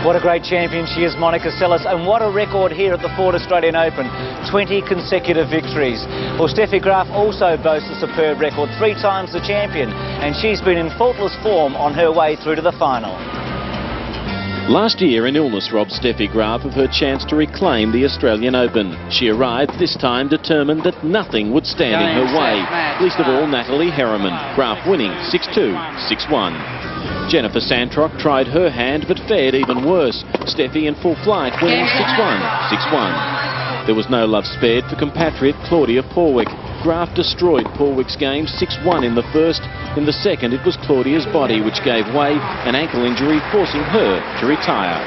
What a great champion she is, Monica Seles, and what a record here at the Ford Australian Open. 20 consecutive victories. Well, Steffi Graf also boasts a superb record, 3 times the champion, and she's been in faultless form on her way through to the final. Last year, an illness robbed Steffi Graf of her chance to reclaim the Australian Open. She arrived this time determined that nothing would stand in her way, least of all Natalie Herriman. Graf winning 6-2, 6-1. Jennifer Santrock tried her hand but fared even worse. Steffi in full flight winning 6-1, 6-1. There was no love spared for compatriot Claudia Porwick. Graf destroyed Porwick's game 6-1 in the first. In the second, it was Claudia's body which gave way, an ankle injury forcing her to retire.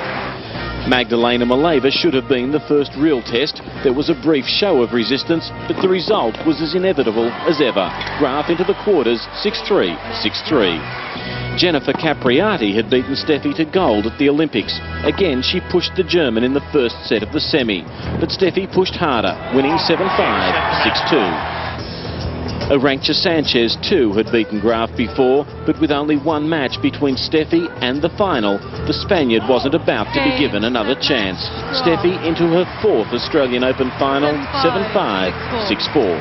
Magdalena Maleva should have been the first real test. There was a brief show of resistance, but the result was as inevitable as ever. Graf into the quarters 6-3, 6-3. Jennifer Capriati had beaten Steffi to gold at the Olympics. Again, she pushed the German in the first set of the semi, but Steffi pushed harder, winning 7-5, 6-2. Arantxa Sanchez too had beaten Graf before, but with only one match between Steffi and the final, the Spaniard wasn't about to be given another chance. Steffi into her 4th Australian Open final, 7-5, 6-4.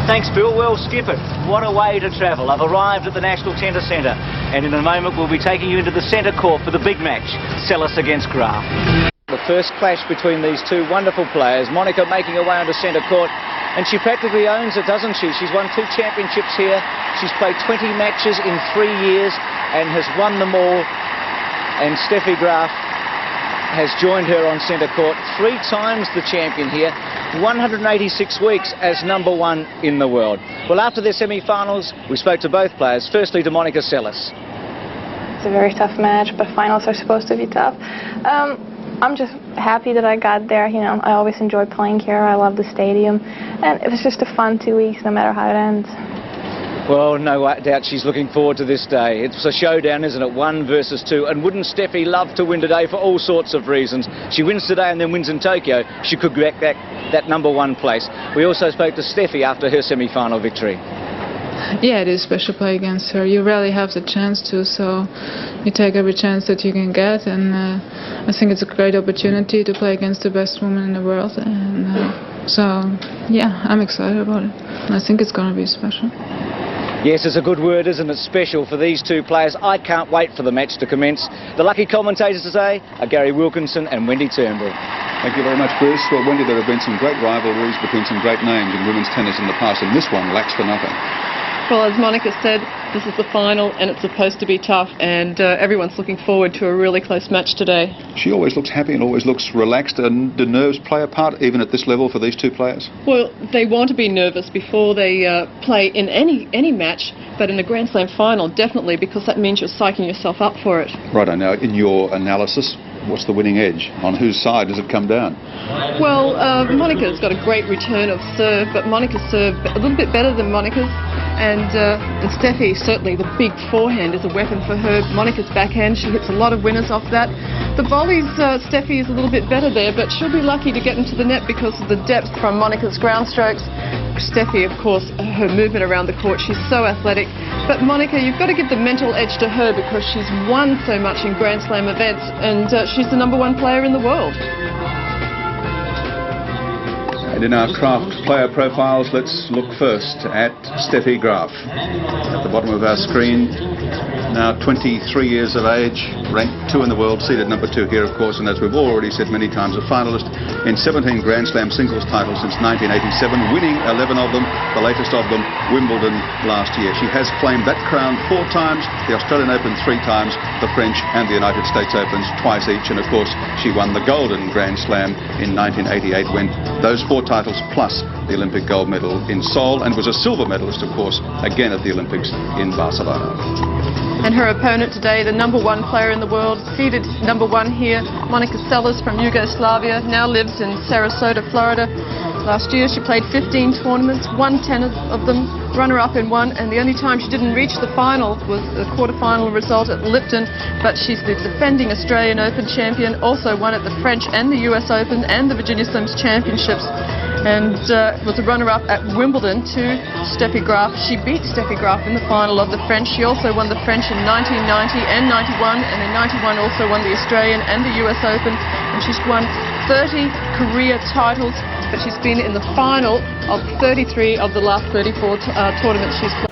Thanks, Bill. Well, skip it. What a way to travel. I've arrived at the National Tennis Centre, and in a moment we'll be taking you into the centre court for the big match, Seles against Graf. The first clash between these two wonderful players, Monica making her way onto centre court, and she practically owns it, doesn't she? She's won 2 championships here. She's played 20 matches in 3 years and has won them all. And Steffi Graf has joined her on centre court, 3 times the champion here, 186 weeks as #1 in the world. Well, after their semi-finals, we spoke to both players. Firstly to Monica Seles. It's a very tough match, but finals are supposed to be tough. I'm just happy that I got there. You know, I always enjoy playing here. I love the stadium, and it was just a fun 2 weeks, no matter how it ends. Well, no doubt she's looking forward to this day. It's a showdown, isn't it? 1 versus 2. And wouldn't Steffi love to win today for all sorts of reasons? She wins today and then wins in Tokyo. She could get that #1 place. We also spoke to Steffi after her semi-final victory. Yeah, it is special to play against her. You rarely have the chance to, so you take every chance that you can get. And I think it's a great opportunity to play against the best woman in the world. And so, yeah, I'm excited about it. I think it's going to be special. Yes, it's a good word, isn't it? Special for these two players. I can't wait for the match to commence. The lucky commentators today are Gary Wilkinson and Wendy Turnbull. Thank you very much, Bruce. Well, Wendy, there have been some great rivalries between some great names in women's tennis in the past, and this one lacks for nothing. Well, as Monica said, this is the final and it's supposed to be tough, and everyone's looking forward to a really close match today. She always looks happy and always looks relaxed, and do nerves play a part even at this level for these two players? Well, they want to be nervous before they play in any match, but in a Grand Slam final, definitely, because that means you're psyching yourself up for it. Righto, now in your analysis, what's the winning edge? On whose side does it come down? Well, Monica's got a great return of serve, but Monica's serve a little bit better than Monica's. And Steffi, certainly the big forehand is a weapon for her. Monica's backhand, she hits a lot of winners off that. The volleys, Steffi is a little bit better there, but she'll be lucky to get into the net because of the depth from Monica's ground strokes. Steffi, of course, her movement around the court, she's so athletic. But Monica, you've got to give the mental edge to her because she's won so much in Grand Slam events, and she's the #1 player in the world. And in our craft player profiles, let's look first at Steffi Graf. At the bottom of our screen, now 23 years of age, ranked 2 in the world, seeded #2 here, of course, and as we've already said many times, a finalist in 17 Grand Slam singles titles since 1987, winning 11 of them, the latest of them, Wimbledon last year. She has claimed that crown 4 times, the Australian Open 3 times, the French and the United States Opens twice each, and of course she won the Golden Grand Slam in 1988 when those 4 titles plus the Olympic gold medal in Seoul, and was a silver medalist, of course, again at the Olympics in Barcelona. And her opponent today, the #1 player in the world, seeded #1 here, Monica Seles from Yugoslavia, now lives in Sarasota, Florida. Last year she played 15 tournaments, won 10 of them, runner-up in 1, and the only time she didn't reach the final was the quarter-final result at Lipton, but she's the defending Australian Open champion, also won at the French and the US Open and the Virginia Slims Championships. and was a runner-up at Wimbledon to Steffi Graf. She beat Steffi Graf in the final of the French. She also won the French in 1990 and 91, and in 91 also won the Australian and the US Open, and she's won 30 career titles, but she's been in the final of 33 of the last 34 tournaments she's played.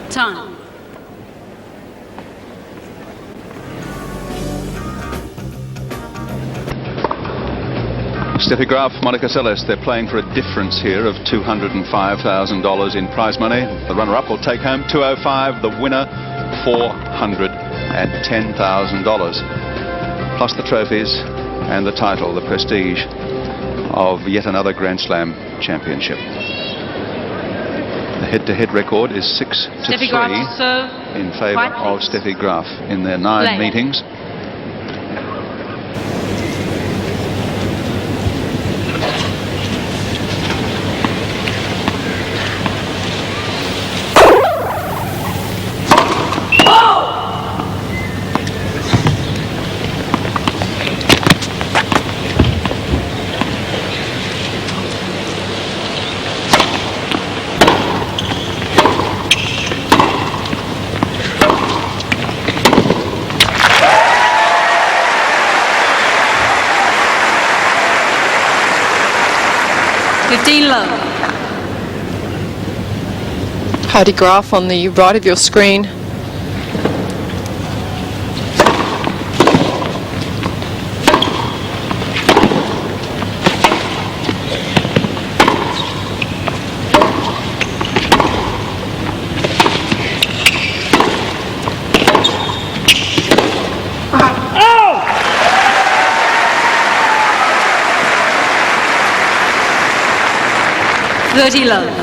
Time. Steffi Graf, Monica Seles, they're playing for a difference here of $205,000 in prize money. The runner-up will take home $205,000, the winner $410,000. Plus the trophies and the title, the prestige of yet another Grand Slam championship. The head-to-head record is 6-3 in favour of Steffi Graf in their 9 meetings. Heidi Graf on the right of your screen.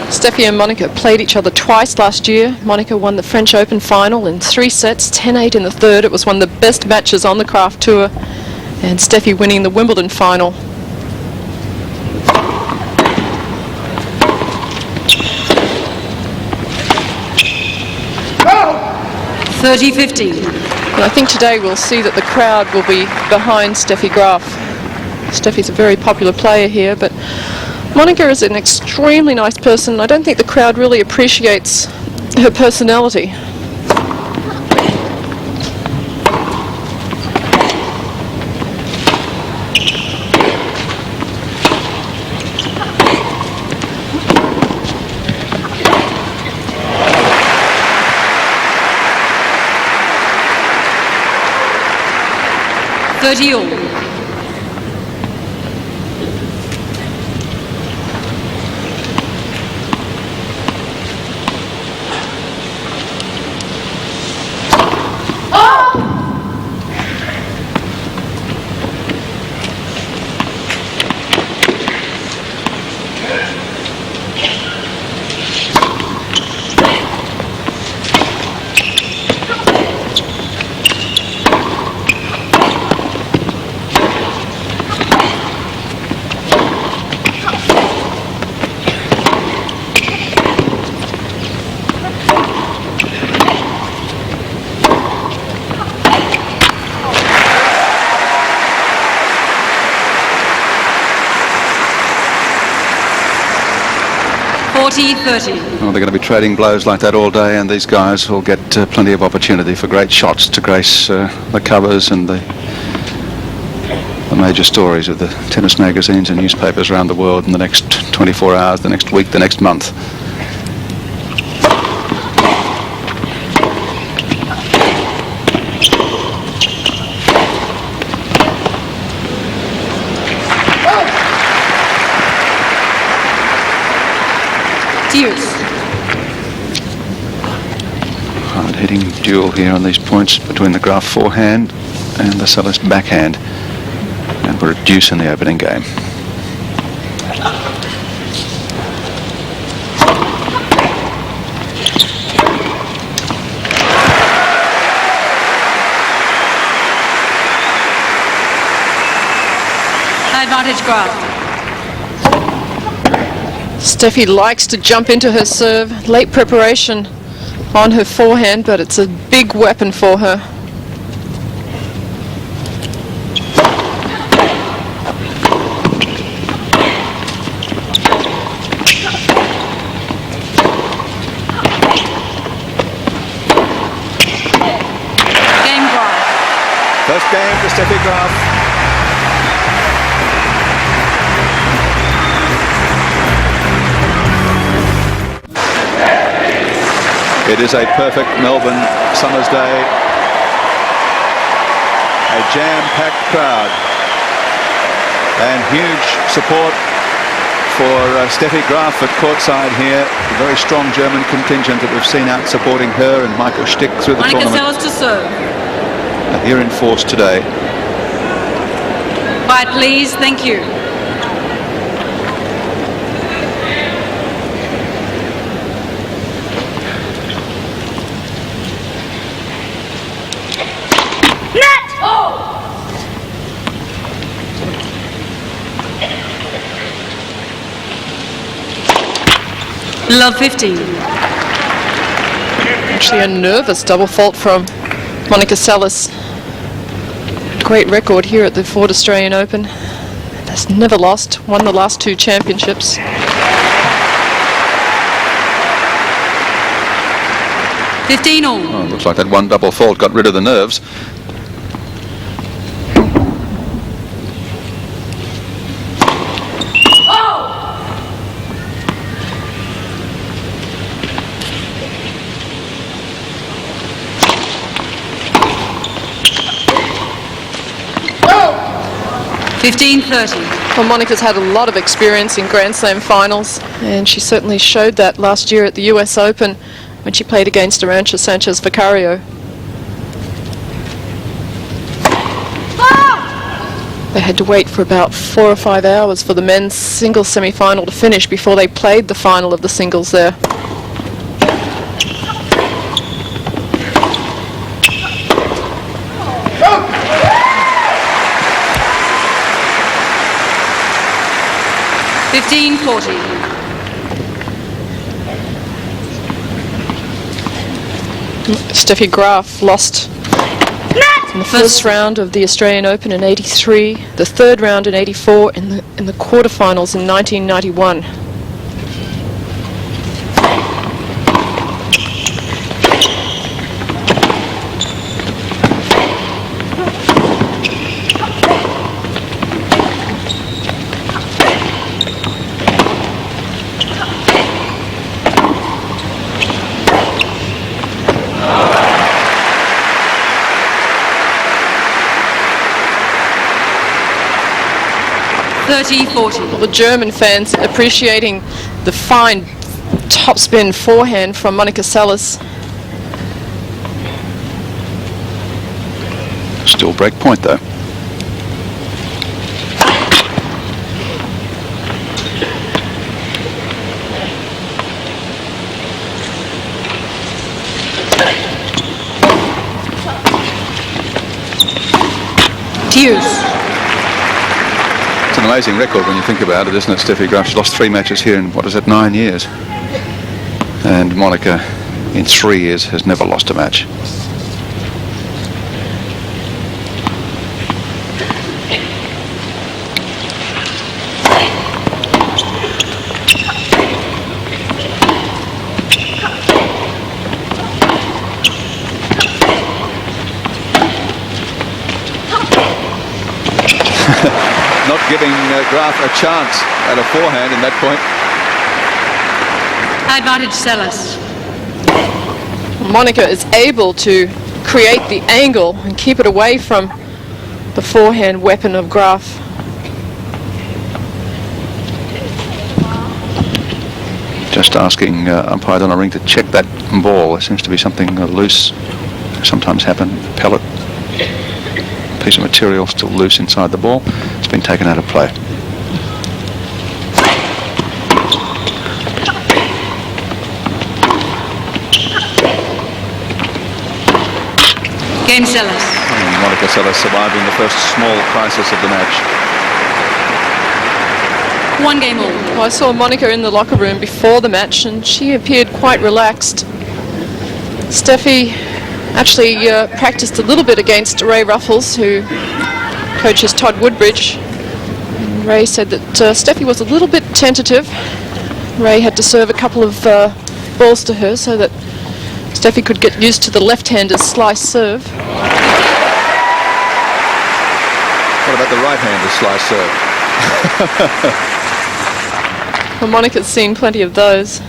Steffi and Monica played each other twice last year. Monica won the French Open final in 3 sets, 10-8 in the third. It was one of the best matches on the craft tour, and Steffi winning the Wimbledon final. And I think today we'll see that the crowd will be behind Steffi Graf. Steffi's a very popular player here, but Monica is an extremely nice person. I don't think the crowd really appreciates her personality. Well, they're going to be trading blows like that all day, and these guys will get plenty of opportunity for great shots to grace the covers and the major stories of the tennis magazines and newspapers around the world in the next 24 hours, the next week, the next month. Hard-hitting duel here on these points between the Graf forehand and the Seles backhand, and we're at deuce in the opening game. advantage, Graf. Steffi likes to jump into her serve. Late preparation on her forehand, but it's a big weapon for her. Game, Graf. First game for Steffi Graf. It is a perfect Melbourne summer's day. A jam-packed crowd and huge support for Steffi Graf at courtside here. A very strong German contingent that we've seen out supporting her and Michael Stick through the Monica tournament. Seles to serve. Here in force today. Quiet, please. Thank you. Love 15. Actually a nervous double fault from Monica Seles. Great record here at the Ford Australian Open. Has never lost, won the last 2 championships. Oh, looks like that one double fault got rid of the nerves. Oh! 15-30. Well, Monica's had a lot of experience in Grand Slam finals, and she certainly showed that last year at the US Open when she played against Arantxa Sanchez Vicario. They had to wait for about 4 or 5 hours for the men's singles semi-final to finish before they played the final of the singles there. Steffi Graf lost in the first round of the Australian Open in '83, the third round in '84, in the quarterfinals in 1991. Well, the German fans appreciating the fine topspin forehand from Monica Seles. Still break point though. It's an amazing record when you think about it, isn't it, Steffi Graf? She's lost 3 matches here in, what is it, 9 years. And Monica, in 3 years, has never lost a match. Not giving Graf a chance at a forehand in that point. Advantage Seles. Monica is able to create the angle and keep it away from the forehand weapon of Graf. Just asking umpires on the ring to check that ball. There seems to be something loose. Sometimes happen. Pellet. Piece of material still loose inside the ball. It's been taken out of play. Game Seles. And Monica Seles surviving the first small crisis of the match. 1 game all. Well, I saw Monica in the locker room before the match and she appeared quite relaxed. Steffi actually practiced a little bit against Ray Ruffles, who coaches Todd Woodbridge. Ray said that Steffi was a little bit tentative. Ray had to serve a couple of balls to her so that Steffi could get used to the left-hander's slice serve. What about the right-handed slice serve? Well, Monica's seen plenty of those.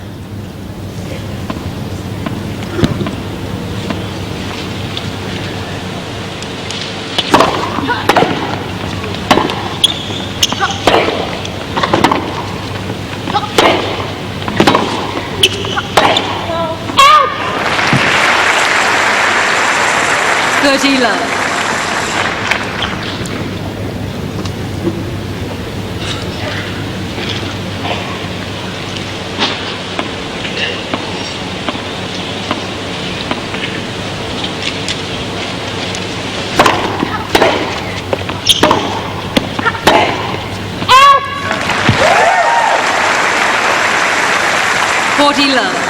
Love. 40 love.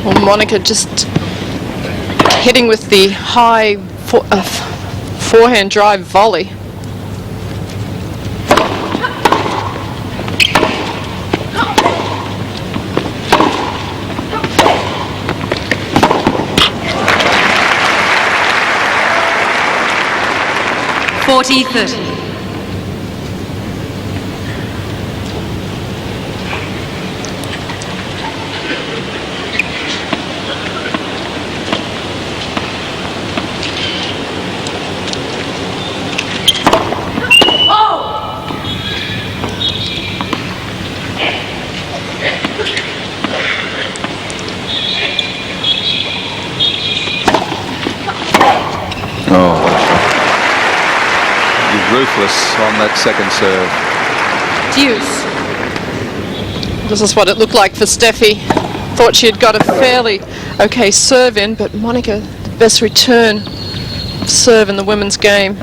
Well, Monica just hitting with the high forehand drive volley. .40-30. Ruthless on that second serve. Deuce. This is what it looked like for Steffi. Thought she had got a fairly okay serve in, but Monica, the best return serve in the women's game.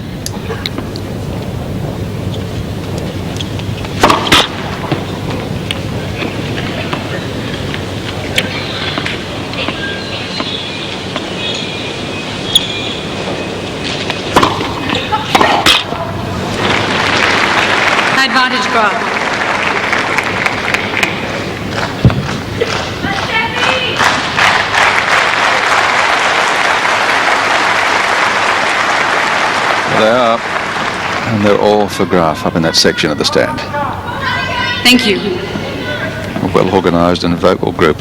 Advantage Graf. They are, and they're all for Graf up in that section of the stand. Thank you. A well-organised and vocal group.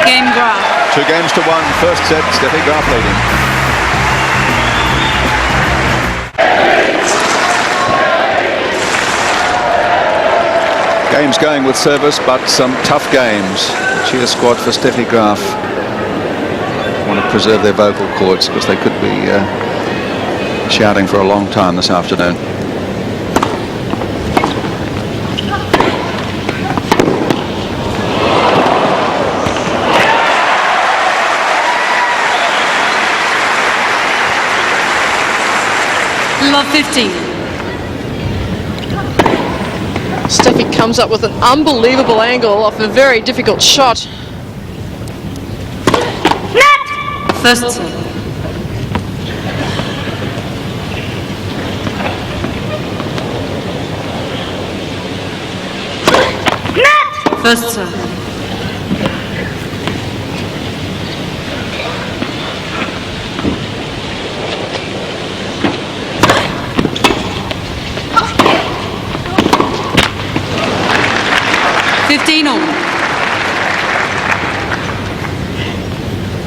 Game Graf. 2 games to 1. First set, Steffi Graf leading. Games going with service, but some tough games. Cheer squad for Steffi Graf. Want to preserve their vocal cords because they could be shouting for a long time this afternoon. Love 15. Steffi comes up with an unbelievable angle off a very difficult shot. Net! First serve. Net! First serve.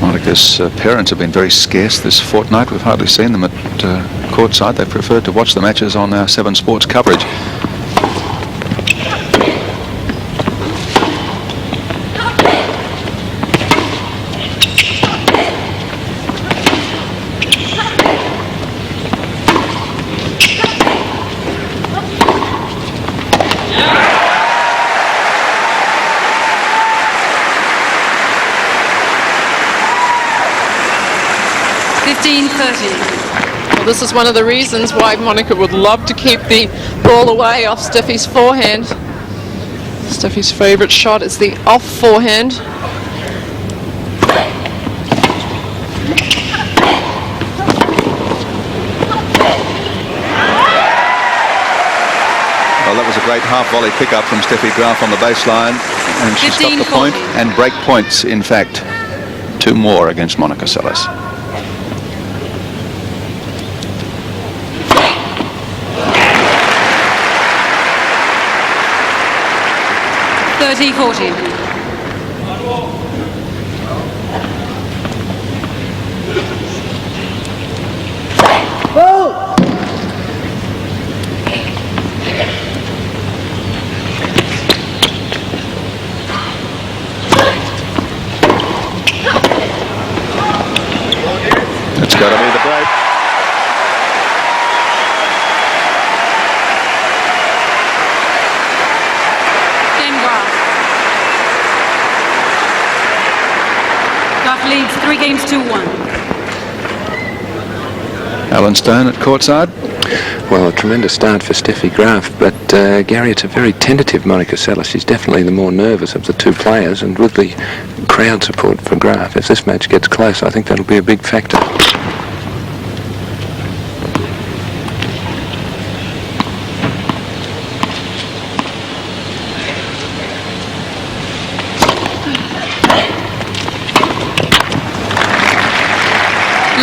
Monica Monica's parents have been very scarce this fortnight. We've hardly seen them at courtside. They've preferred to watch the matches on our 7 Sports coverage. Well, this is one of the reasons why Monica would love to keep the ball away off Steffi's forehand. Steffi's favourite shot is the off forehand. Well, that was a great half volley pickup from Steffi Graf on the baseline, and she's got the point and break points, in fact. 2 more against Monica Seles. 30-40. It's got to be the break. Graf leads 3 games to 1. Alan Stone at courtside. Well, a tremendous start for Steffi Graf, but Gary, it's a very tentative Monica Seles. She's definitely the more nervous of the 2 players, and with the crowd support for Graf, if this match gets close, I think that'll be a big factor.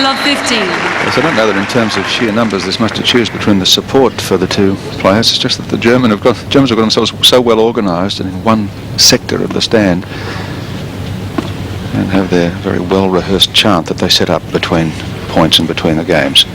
Love 15. Yes, I don't know that in terms of sheer numbers there's much to choose between the support for the 2 players. It's just that the Germans have got themselves so well organised and in one sector of the stand, and have their very well rehearsed chant that they set up between points and between the games.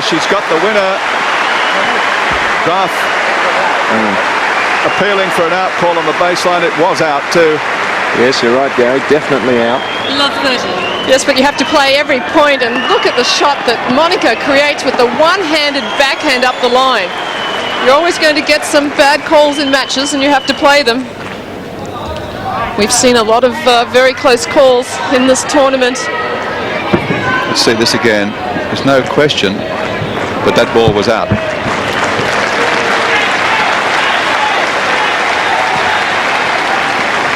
She's got the winner. Graf appealing for an out call on the baseline. It was out too. Yes, you're right, Gary. Definitely out. Love 30. Yes, but you have to play every point, and look at the shot that Monica creates with the one-handed backhand up the line. You're always going to get some bad calls in matches, and you have to play them. We've seen a lot of very close calls in this tournament. Let's see this again. There's no question, but that ball was out.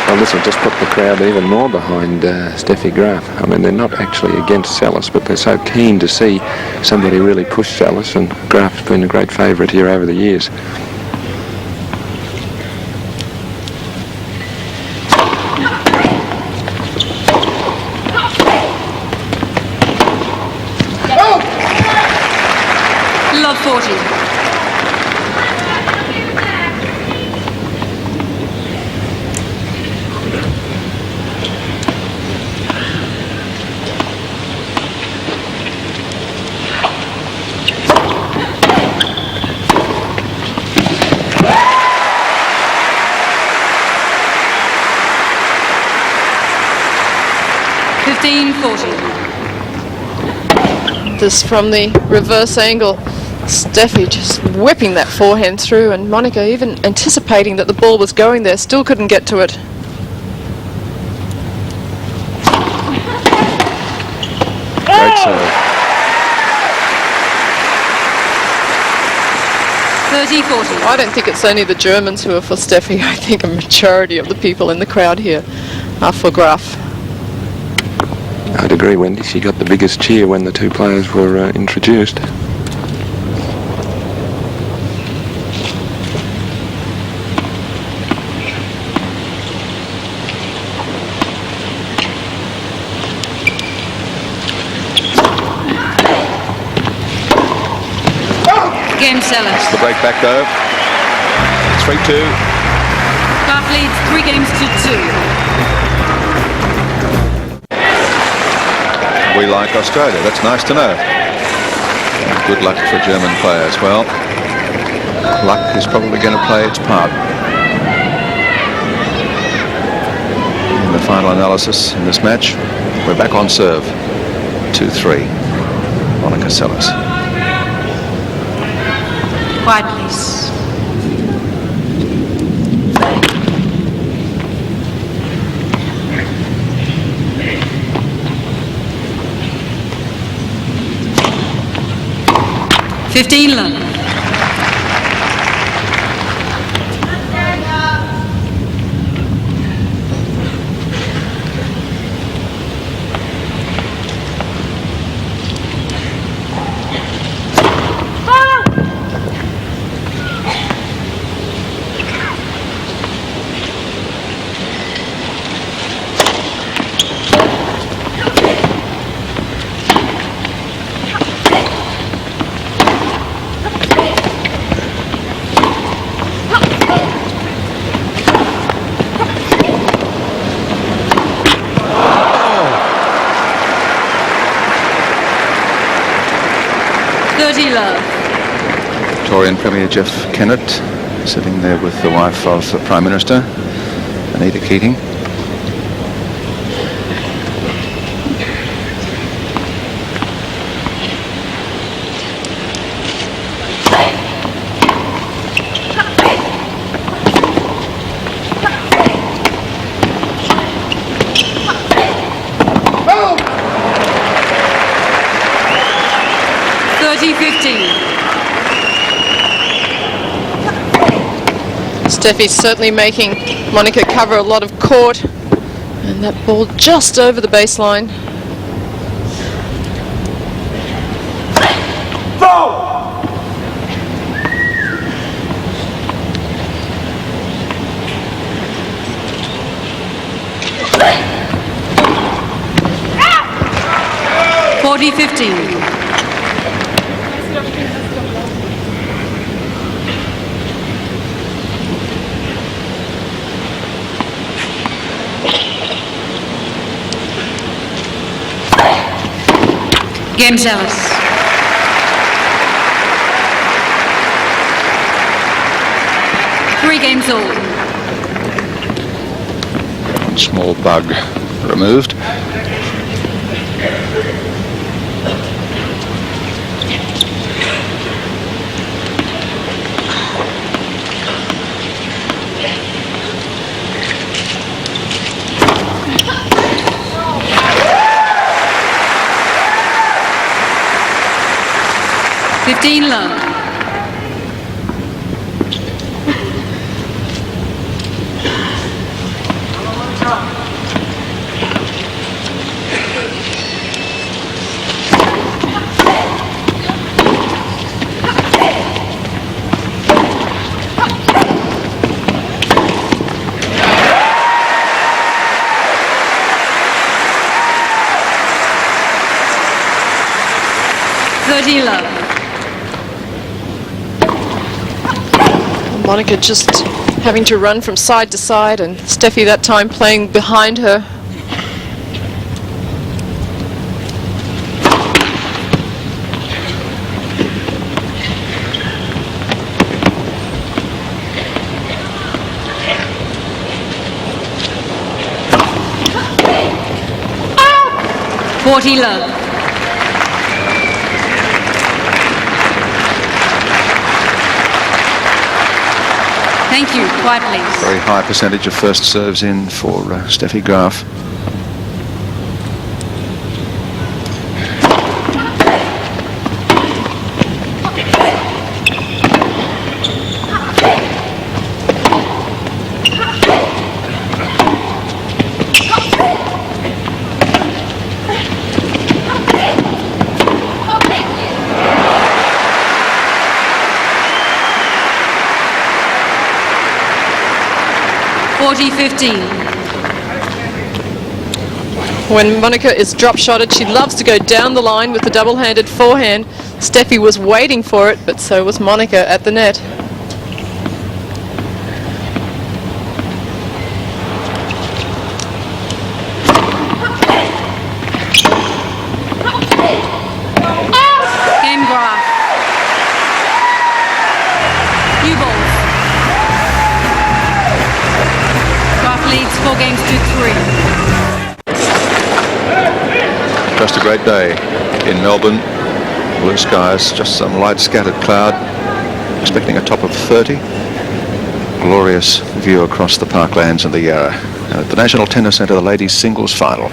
Well, this will just put the crowd even more behind Steffi Graf. I mean, they're not actually against Seles, but they're so keen to see somebody really push Seles, and Graf's been a great favourite here over the years. Love 40. This from the reverse angle. Steffi just whipping that forehand through, and Monica, even anticipating that the ball was going there, still couldn't get to it. Great serve. 30-40. I don't think it's only the Germans who are for Steffi. I think a majority of the people in the crowd here are for Graf. I'd agree, Wendy. She got the biggest cheer when the two players were introduced. Game Seles. The break back though. 3-2. Graf leads 3 games to 2. We like Australia. That's nice to know. And good luck for German player as well. Luck is probably going to play its part in the final analysis in this match. We're back on serve. 2-3. Monica Seles. Quiet, please. $15. 30 love. Victorian Premier Jeff Kennett sitting there with the wife of the Prime Minister, Anita Keating. Steffi's certainly making Monica cover a lot of court, and that ball just over the baseline. $40-15. Game Seles. Three games all. Small bug removed. $15 love. $30 love. Monica just having to run from side to side, and Steffi that time playing behind her. $40 love. Thank you. Quiet, please. Very high percentage of first serves in for Steffi Graf. 40-15. When Monica is drop-shotted, she loves to go down the line with the double-handed forehand. Steffi was waiting for it, but so was Monica at the net. Game Graf. New balls. Graf leads 4 games to 3. Just a great day in Melbourne. Blue skies, just some light scattered cloud. Expecting a top of 30. Glorious view across the parklands and the Yarra. At the National Tennis Centre, the ladies' singles final.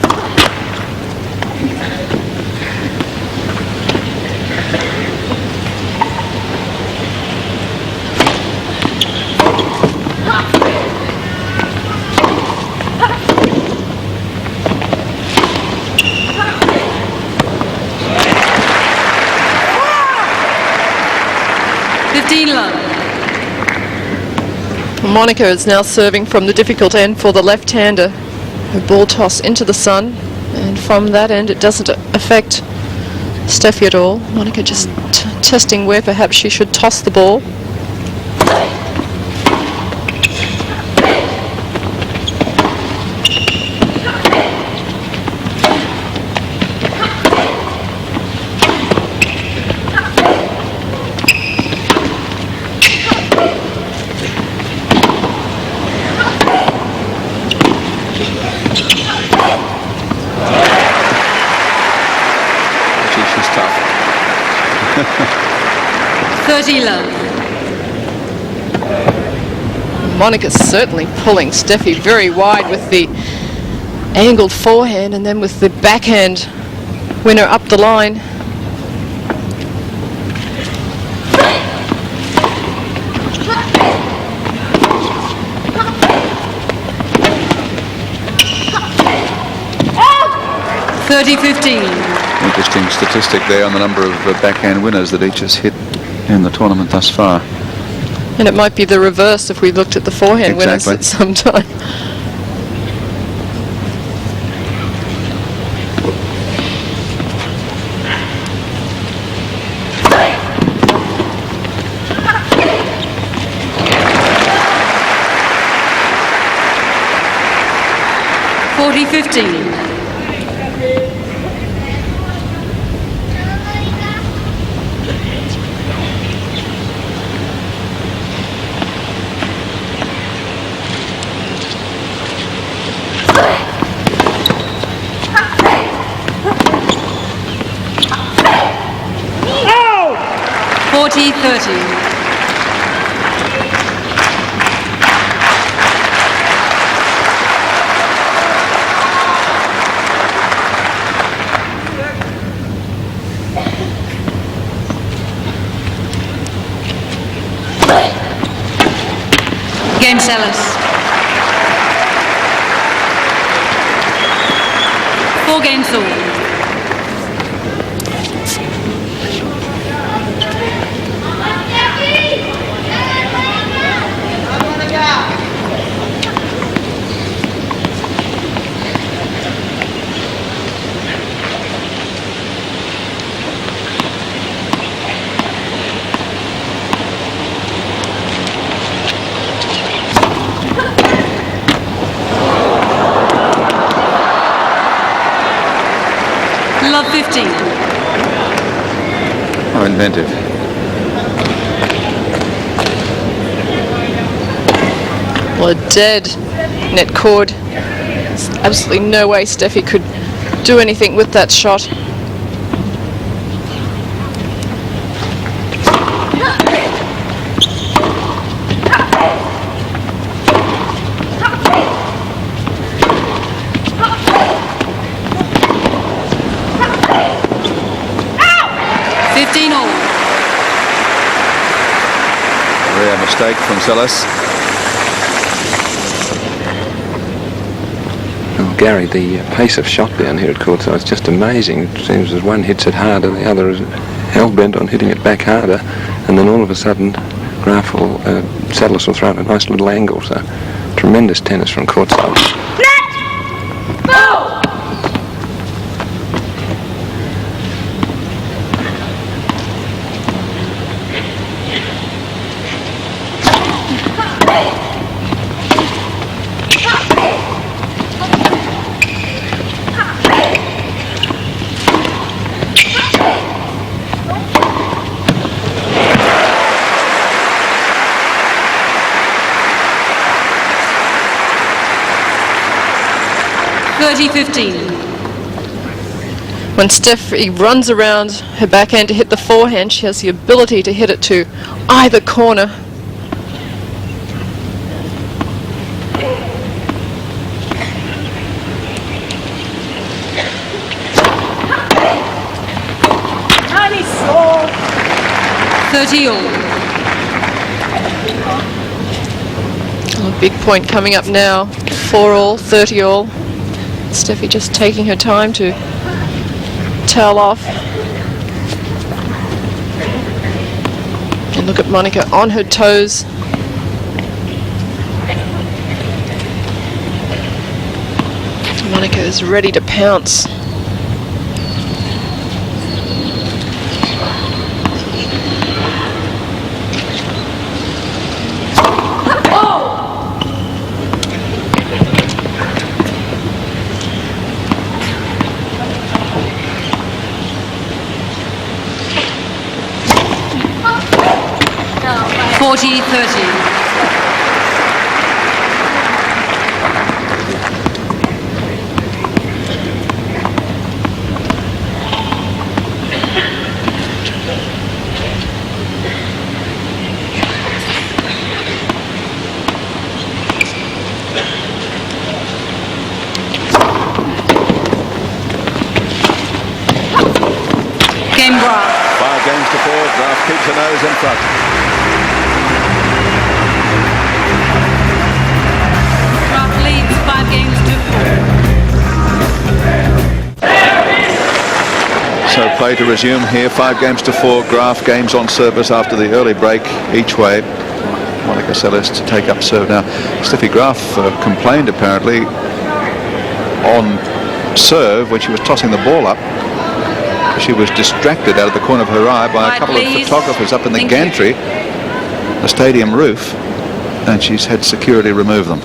Monica is now serving from the difficult end for the left-hander. Her ball toss into the sun, and from that end it doesn't affect Steffi at all. Monica just testing where perhaps she should toss the ball. She's tough. 30 love. Monica's certainly pulling Steffi very wide with the angled forehand, and then with the backhand winner up the line. Interesting statistic there on the number of backhand winners that each has hit in the tournament thus far. And it might be the reverse if we looked at the forehand winners at some time. Game Seles. 4 games all. Love 15. How inventive. Well, a dead net cord. There's absolutely no way Steffi could do anything with that shot. Rare mistake from Seles. Oh, Gary, the pace of shot down here at courtside is just amazing. It seems as one hits it harder, the other is hell-bent on hitting it back harder, and then all of a sudden Seles will throw at a nice little angle. So Tremendous tennis from courtside. Go! 30-15. When Steffi runs around her backhand to hit the forehand, she has the ability to hit it to either corner. Nice. 30 all. A big point coming up now. 4 all, 30 all. Steffi just taking her time to towel off. And look at Monica on her toes. Monica is ready to pounce. Game Graf. 5 games to 4. Graf keeps her nose in front. Graf leads 5 games to 4. So play to resume here. 5 games to 4. Graf games on service after the early break each way. Monica Seles to take up serve now. Steffi Graf complained apparently on serve when she was tossing the ball up. She was distracted out of the corner of her eye by a couple of photographers up in the gantry, the stadium roof, and she's had security remove them.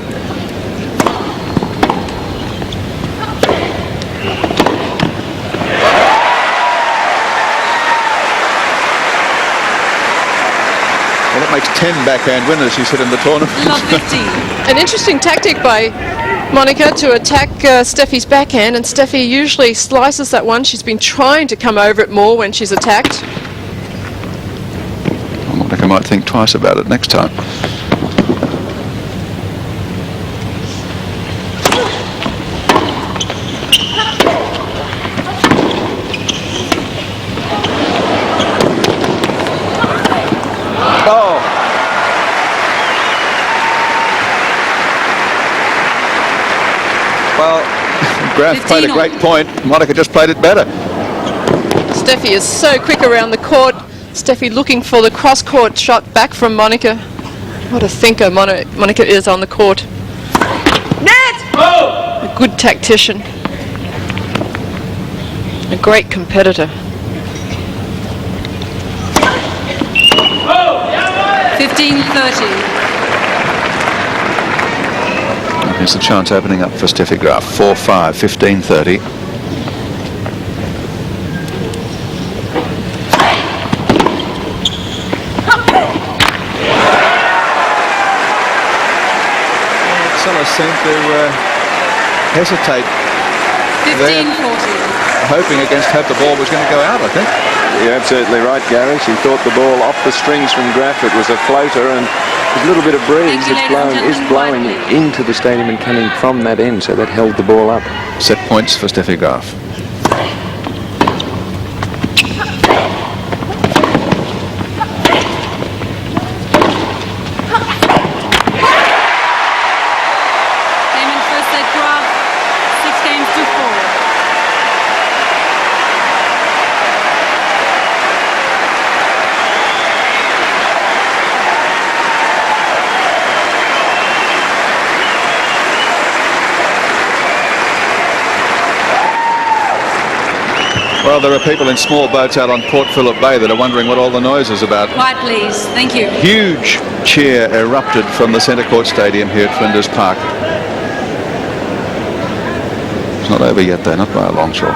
Well, that makes 10 backhand winners, she said in the tournament. Love 15. An interesting tactic by Monica to attack Steffi's backhand, and Steffi usually slices that one. She's been trying to come over it more when she's attacked. Well, Monica might think twice about it next time. Graf played a great point. Monica just played it better. Steffi is so quick around the court. Steffi looking for the cross-court shot back from Monica. What a thinker Monica is on the court. Net! A good tactician. A great competitor. 15-30. Here's the chance opening up for Steffi Graf. 4-5, 15-30. Seles seemed to hesitate. 15-40. Hoping against hope the ball was going to go out, I think. You're absolutely right, Gary. She thought the ball off the strings from Graf. It was a floater, and a little bit of breeze Thank you, is blowing into the stadium and coming from that end, so that held the ball up. Set points for Steffi Graf. Game in first set, Graf. 6 games to 4. Well, there are people in small boats out on Port Phillip Bay that are wondering what all the noise is about. Quiet, please. Thank you. Huge cheer erupted from the Centre Court Stadium here at Flinders Park. It's not over yet, though, not by a long shot.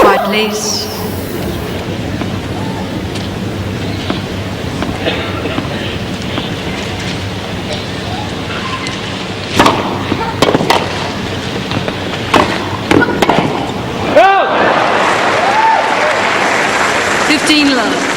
Quiet, please. Go! 15 love.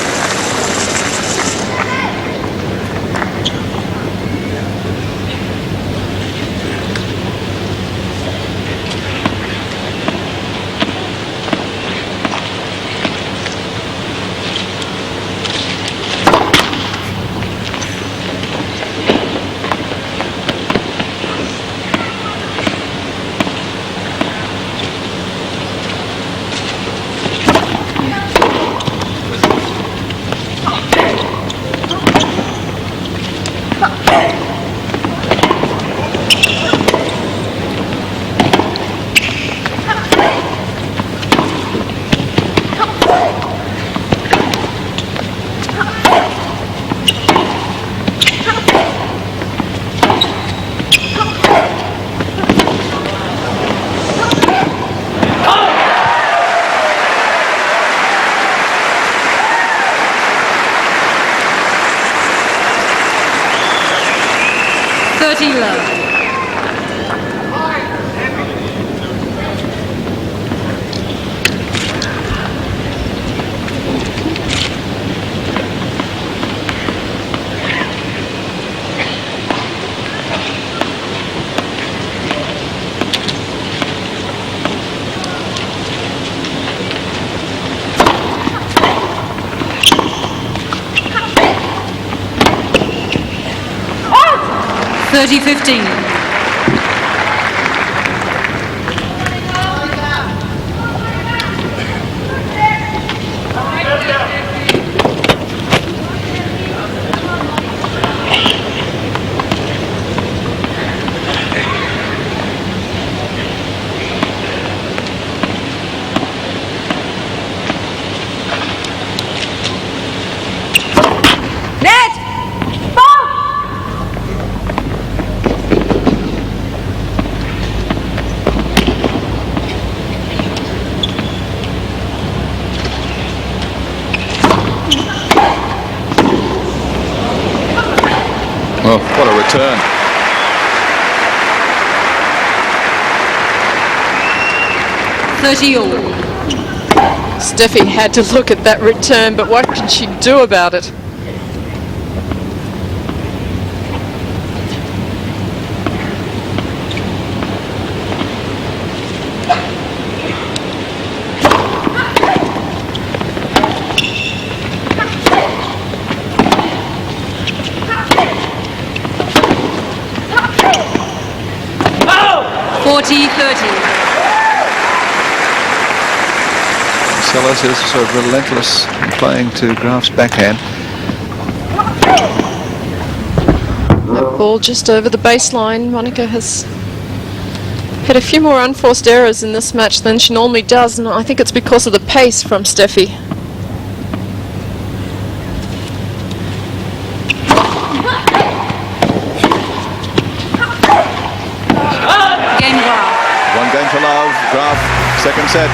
Love. Oh! 30-15. Oh, what a return. Steffi had to look at that return, but what can she do about it? Seles is sort of relentless in playing to Graf's backhand. That ball just over the baseline. Monica has had a few more unforced errors in this match than she normally does, and I think it's because of the pace from Steffi. Game Graf. 1 game to love. Graf, second set.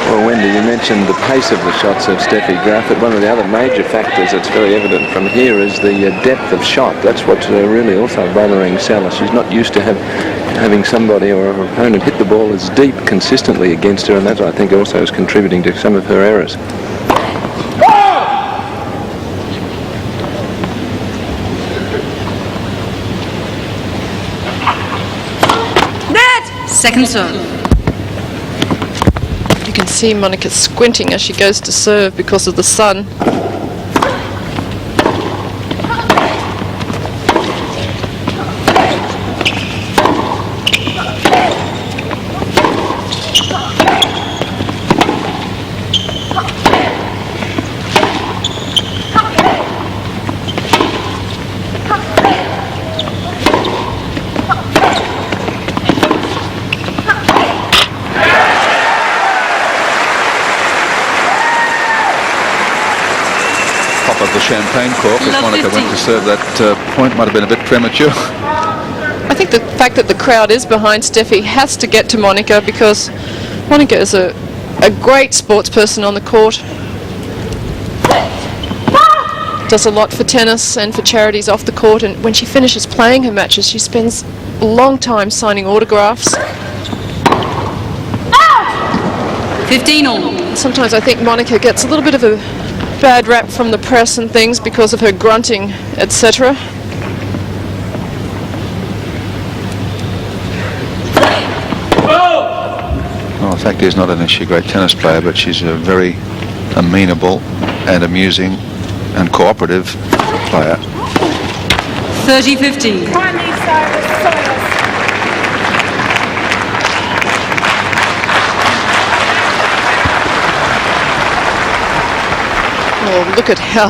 Well, Wendy, you mentioned the pace of the shots of Steffi Graf, but one of the other major factors that's very evident from here is the depth of shot. That's what's really also bothering Seles. She's not used to having somebody or her opponent hit the ball as deep consistently against her, and that, I think, also is contributing to some of her errors. Second serve. You can see Monica squinting as she goes to serve because of the sun. champagne cork as Love Monica 15. went to serve that point. Might have been a bit premature. I think the fact that the crowd is behind Steffi has to get to Monica, because Monica is a great sports person on the court. Does a lot for tennis and for charities off the court, and when she finishes playing her matches, she spends a long time signing autographs. 15 all. Sometimes I think Monica gets a little bit of a bad rap from the press and things because of her grunting, etc. Well, the fact is, not only is she a great tennis player, but she's a very amenable and amusing and cooperative player. 30-15. Oh, look at how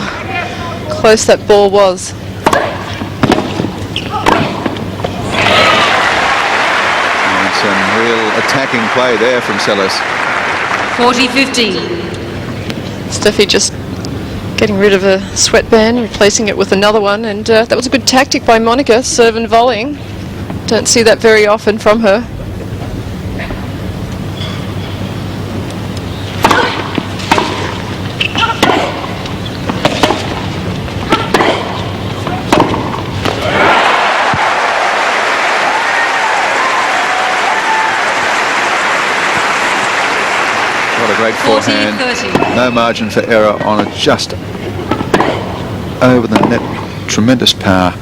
close that ball was. And some real attacking play there from Seles. 40-15. Steffi just getting rid of a sweatband, replacing it with another one, and that was a good tactic by Monica, serve and volleying. Don't see that very often from her. What a great forehand. 40-30. No margin for error on it, just over the net. Tremendous power.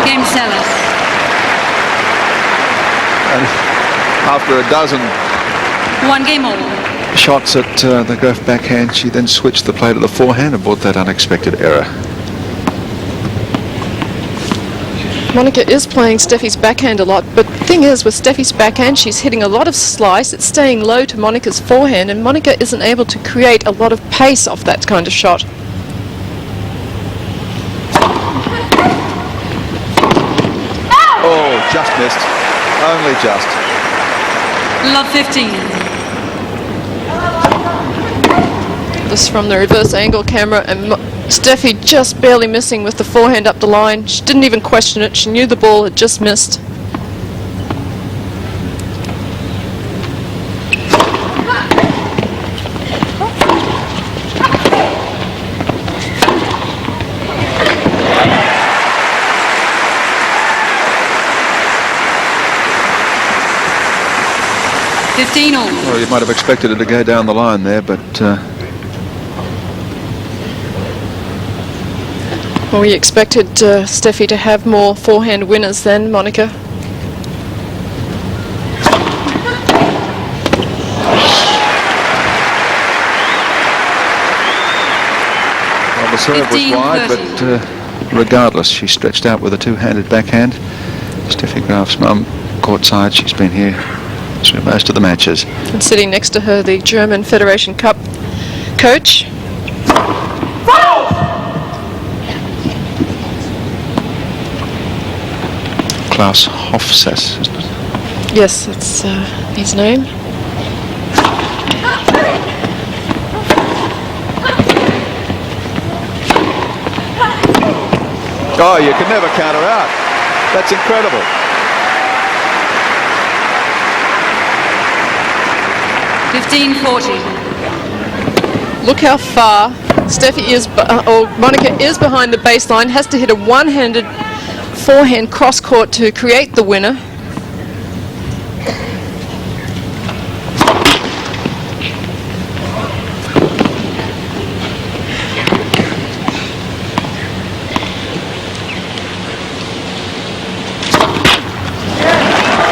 Game Seles. And after a dozen 1 game all. shots at the Graf backhand, she then switched the play to the forehand and brought that unexpected error. Monica is playing Steffi's backhand a lot, but the thing is, with Steffi's backhand, she's hitting a lot of slice. It's staying low to Monica's forehand, and Monica isn't able to create a lot of pace off that kind of shot. Oh, just missed. Only just. Love 15. This from the reverse angle camera, and Steffi just barely missing with the forehand up the line. She didn't even question it. She knew the ball had just missed. Well, you might have expected it to go down the line there, but well, we expected Steffi to have more forehand winners than Monica. well, the serve was wide, but regardless, she stretched out with a two-handed backhand. Steffi Graf's mum, courtside, she's been here through most of the matches. And sitting next to her, the German Federation Cup coach. Klaus Hofsass, isn't it? Yes, that's his name. Oh, you can never count her out. That's incredible. Look how far Steffi is, or Monica is behind the baseline, has to hit a one-handed forehand cross-court to create the winner.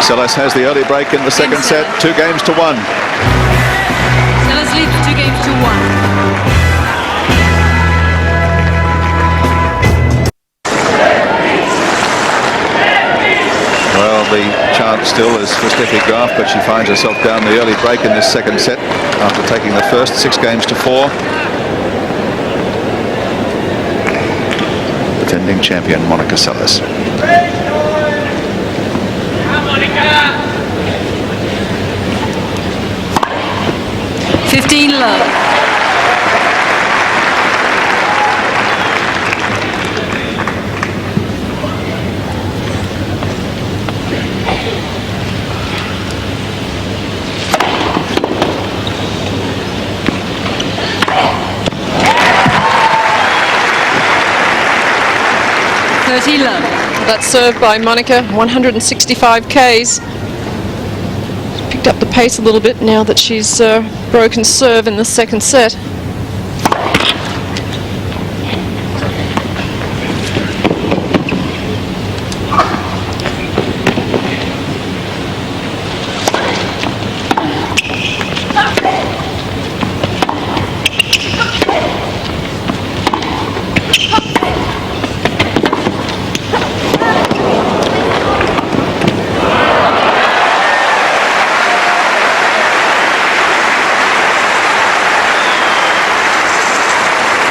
Seles has the early break in the second set, 2-1. Seles leads 2-1. of the chart still is for Steffi Graf, but she finds herself down the early break in this second set after taking the first 6 games to 4. Defending champion Monica Seles. 15 love. That serve by Monica, 165 Ks. She's picked up the pace a little bit now that she's broken serve in the second set.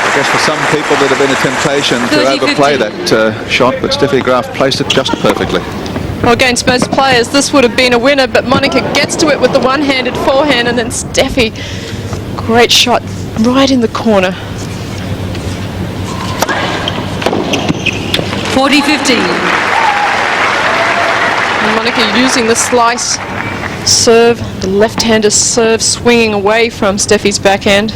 I guess for some people there'd have been a temptation to overplay that shot, but Steffi Graf placed it just perfectly. Well, against most players, this would have been a winner, but Monica gets to it with the one-handed forehand, and then Steffi, great shot right in the corner. 40-15. And Monica using the slice serve, the left-hander serve swinging away from Steffi's backhand.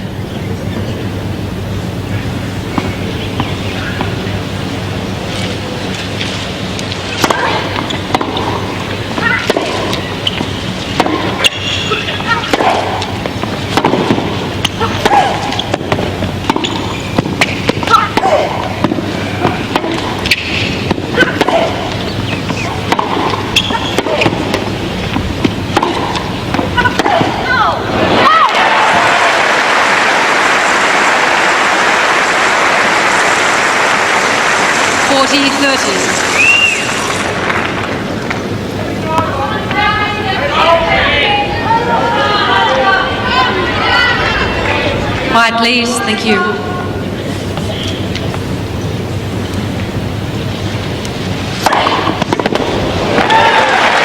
Quiet, please. Thank you.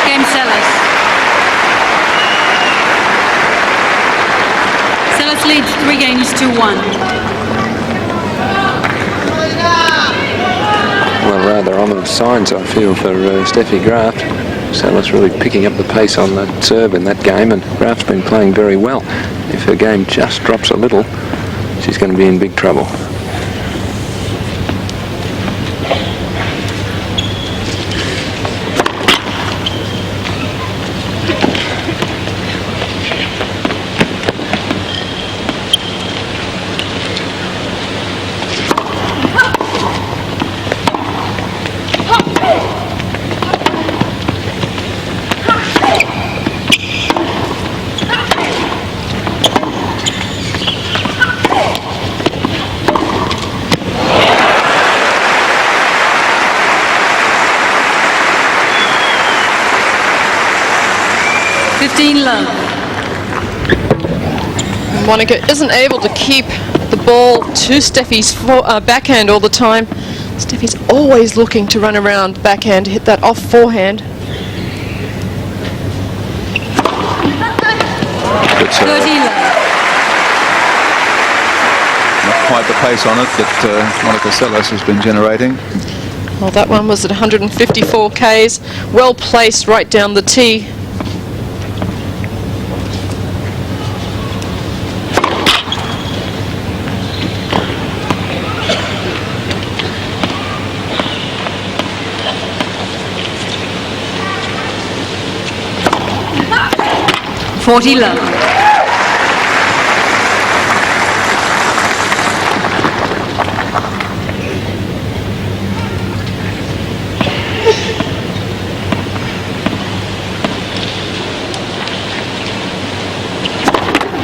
Game Seles. Seles leads 3 games to 1. Well, rather ominous signs, I feel, for Steffi Graf. Seles really picking up the pace on that serve in that game, and Graf's been playing very well. If her game just drops a little, she's going to be in big trouble. Love. Monica isn't able to keep the ball to Steffi's backhand all the time. Steffi's always looking to run around backhand to hit that off forehand. Not quite the pace on it that Monica Seles has been generating. Well, that one was at 154 Ks, well placed right down the tee. Love.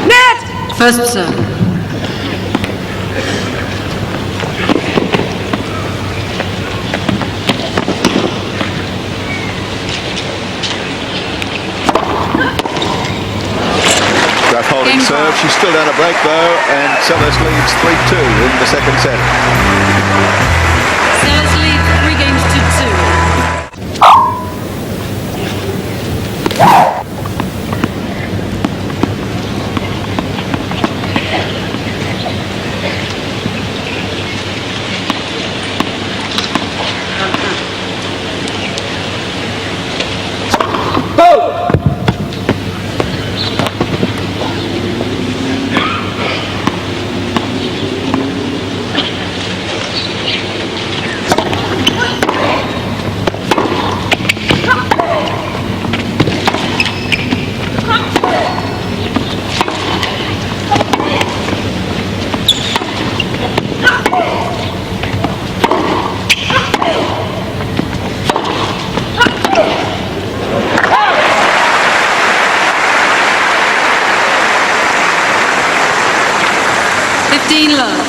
Net! First serve. She's still down a break though, and Seles leads 3-2 in the second set. Seles leads 3 games to 2. 15 love.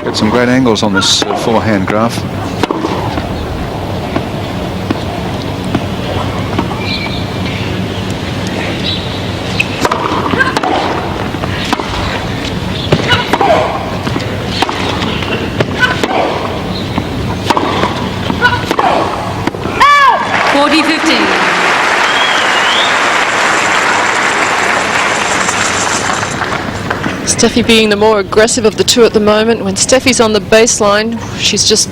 Got some great angles on this forehand, Graf. Steffi being the more aggressive of the two at the moment. When Steffi's on the baseline, she's just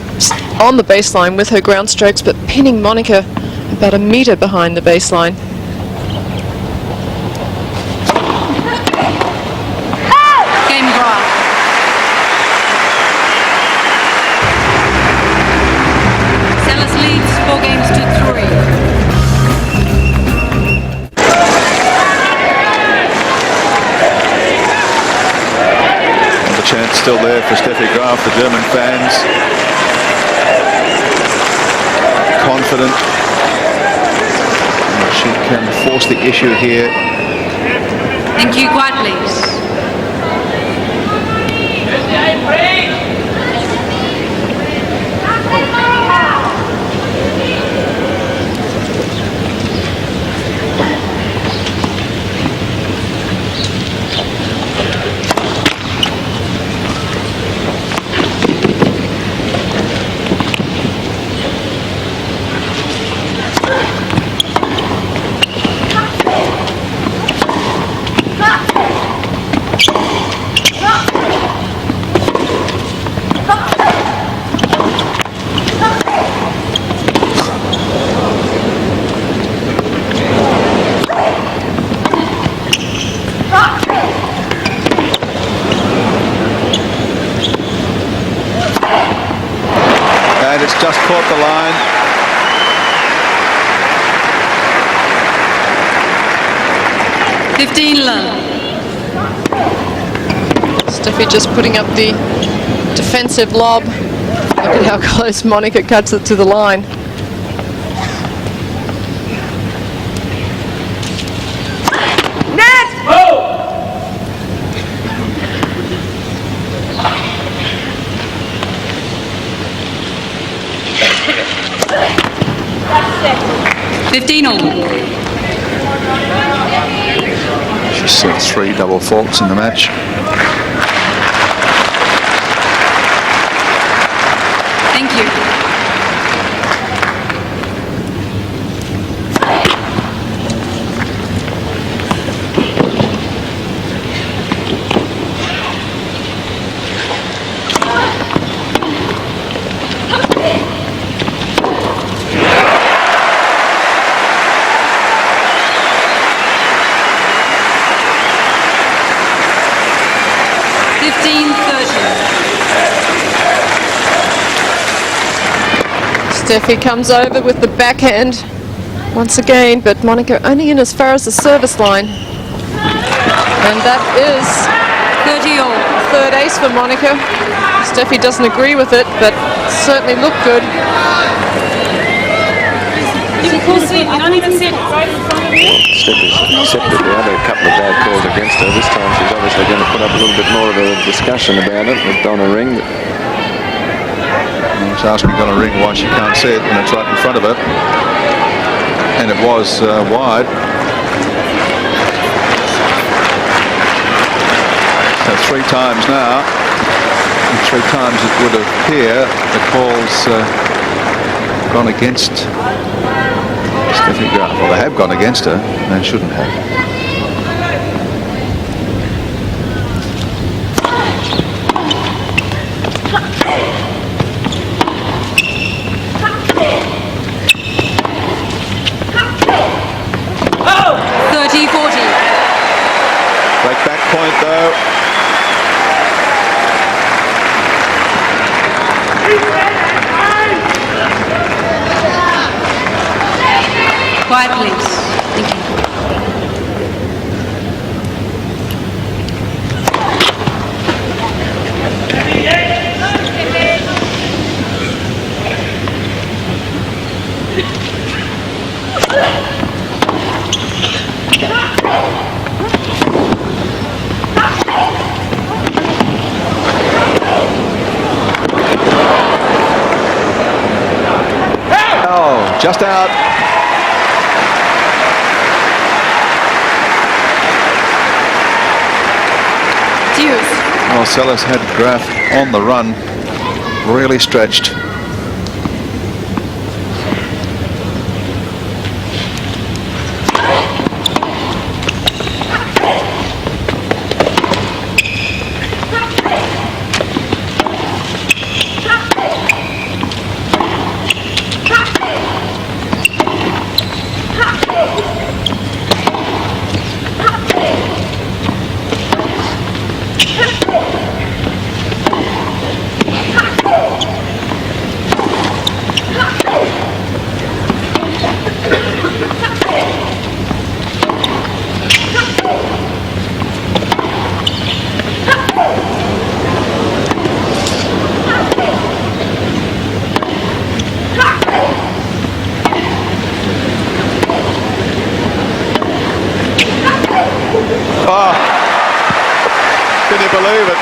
on the baseline with her ground strokes, but pinning Monica about a metre behind the baseline. Game Graf. Seles leads 4 games to 3. Chance still there for Steffi Graf, the German fans. Confident she can force the issue here. Thank you, quiet please. It's just caught the line. Steffi just putting up the defensive lob. Look at how close Monica cuts it to the line. She's set 3 double faults in the match. Steffi comes over with the backhand once again, but Monica only in as far as the service line. And that is 30-all. Third ace for Monica. Steffi doesn't agree with it, but certainly looked good. Steffi's accepted the other couple of bad calls against her. This time she's obviously going to put up a little bit more of a discussion about it with Donna Ring. She's asking Donna Ring why she can't see it when it's right in front of her. And it was wide. So 3 times now. And 3 times it would appear the call's gone against Steffi Graf. Well, they have gone against her. They shouldn't have. Point though. Quiet, please. Thank you. Just out. Well, Seles had Graf on the run, really stretched. Oh, can you believe it?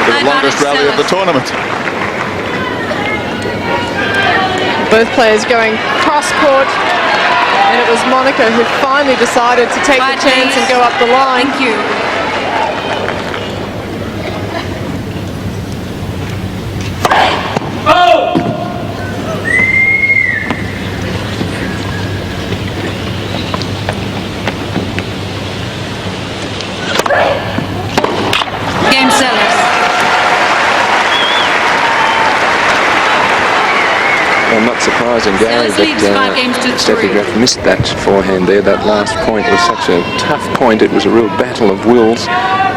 The longest rally of the tournament. Both players going cross court, and it was Monica who finally decided to take the chance and go up the line. Thank you. Game Seles. Well, not surprising, Gary, that Steffi Graf missed that forehand there. That last point was such a tough point. It was a real battle of wills,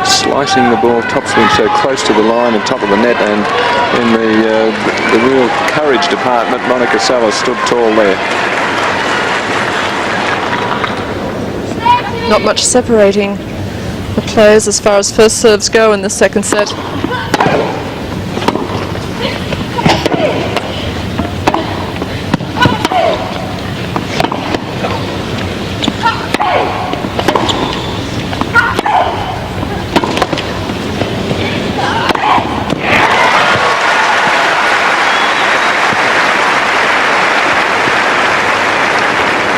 slicing the ball topspin so close to the line and top of the net, and in the real courage department, Monica Seles stood tall there. Not much separating the players as far as first serves go in the second set.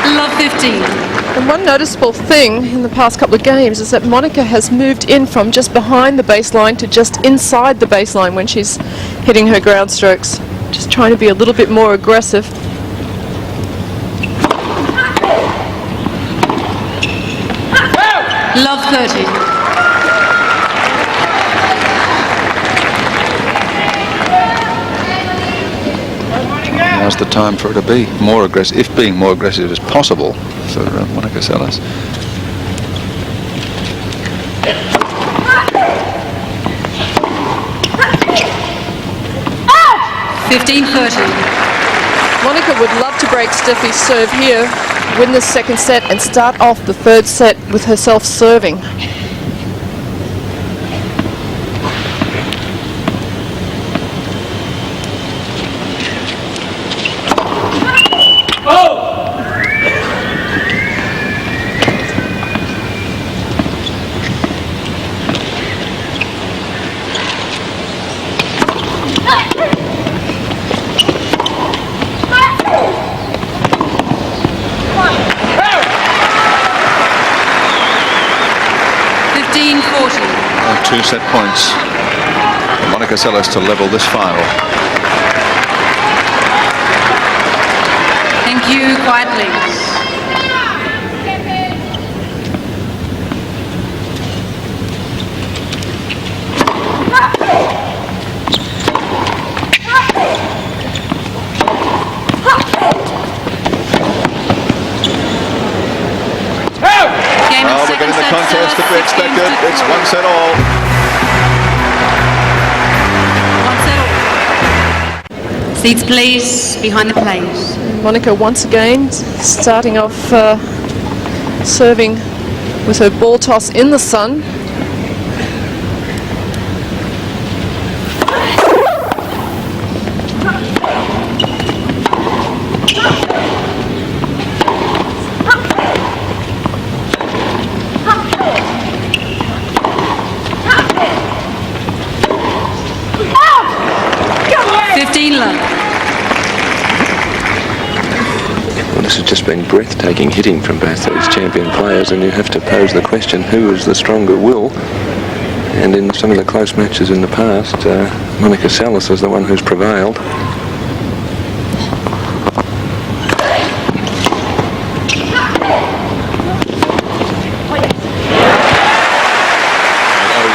Love 15. And one noticeable thing in the past couple of games is that Monica has moved in from just behind the baseline to just inside the baseline when she's hitting her ground strokes. Just trying to be a little bit more aggressive. Love 30. Now's the time for her to be more aggressive, if being more aggressive is possible for Monica Seles. 15-30. Monica would love to break Steffi's serve here, win the second set and start off the third set with herself serving. Two set points for Monica Seles to level this final. Thank you, quietly. We're getting the contest that we expected. It's one set all. Seats please, behind the plates. Monica once again starting off serving with her ball toss in the sun. Well, this has just been breathtaking hitting from both these champion players, and you have to pose the question, who is the stronger will? And in some of the close matches in the past, Monica Seles is the one who's prevailed. Oh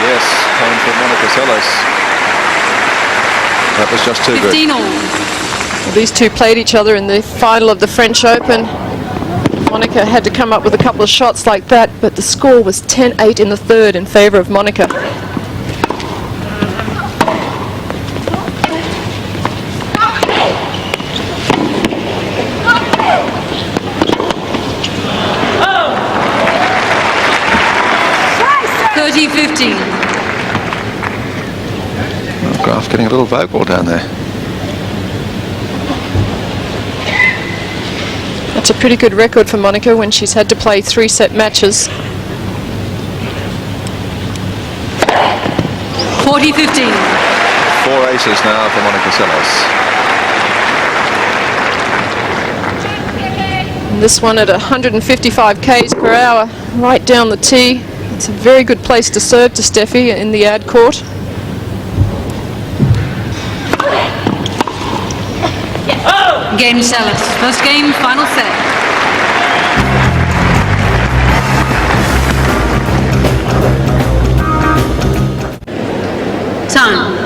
yes, time for Monica Seles. That was just too good. 15-all. These two played each other in the final of the French Open. Monica had to come up with a couple of shots like that, but the score was 10-8 in the third in favour of Monica. Graf getting a little vocal down there. That's a pretty good record for Monica when she's had to play 3-set matches. 40-15. 4 aces now for Monica Seles. And this one at 155 k's per hour, right down the tee. It's a very good place to serve to Steffi in the ad court. Game Seles. First game, final set. Time.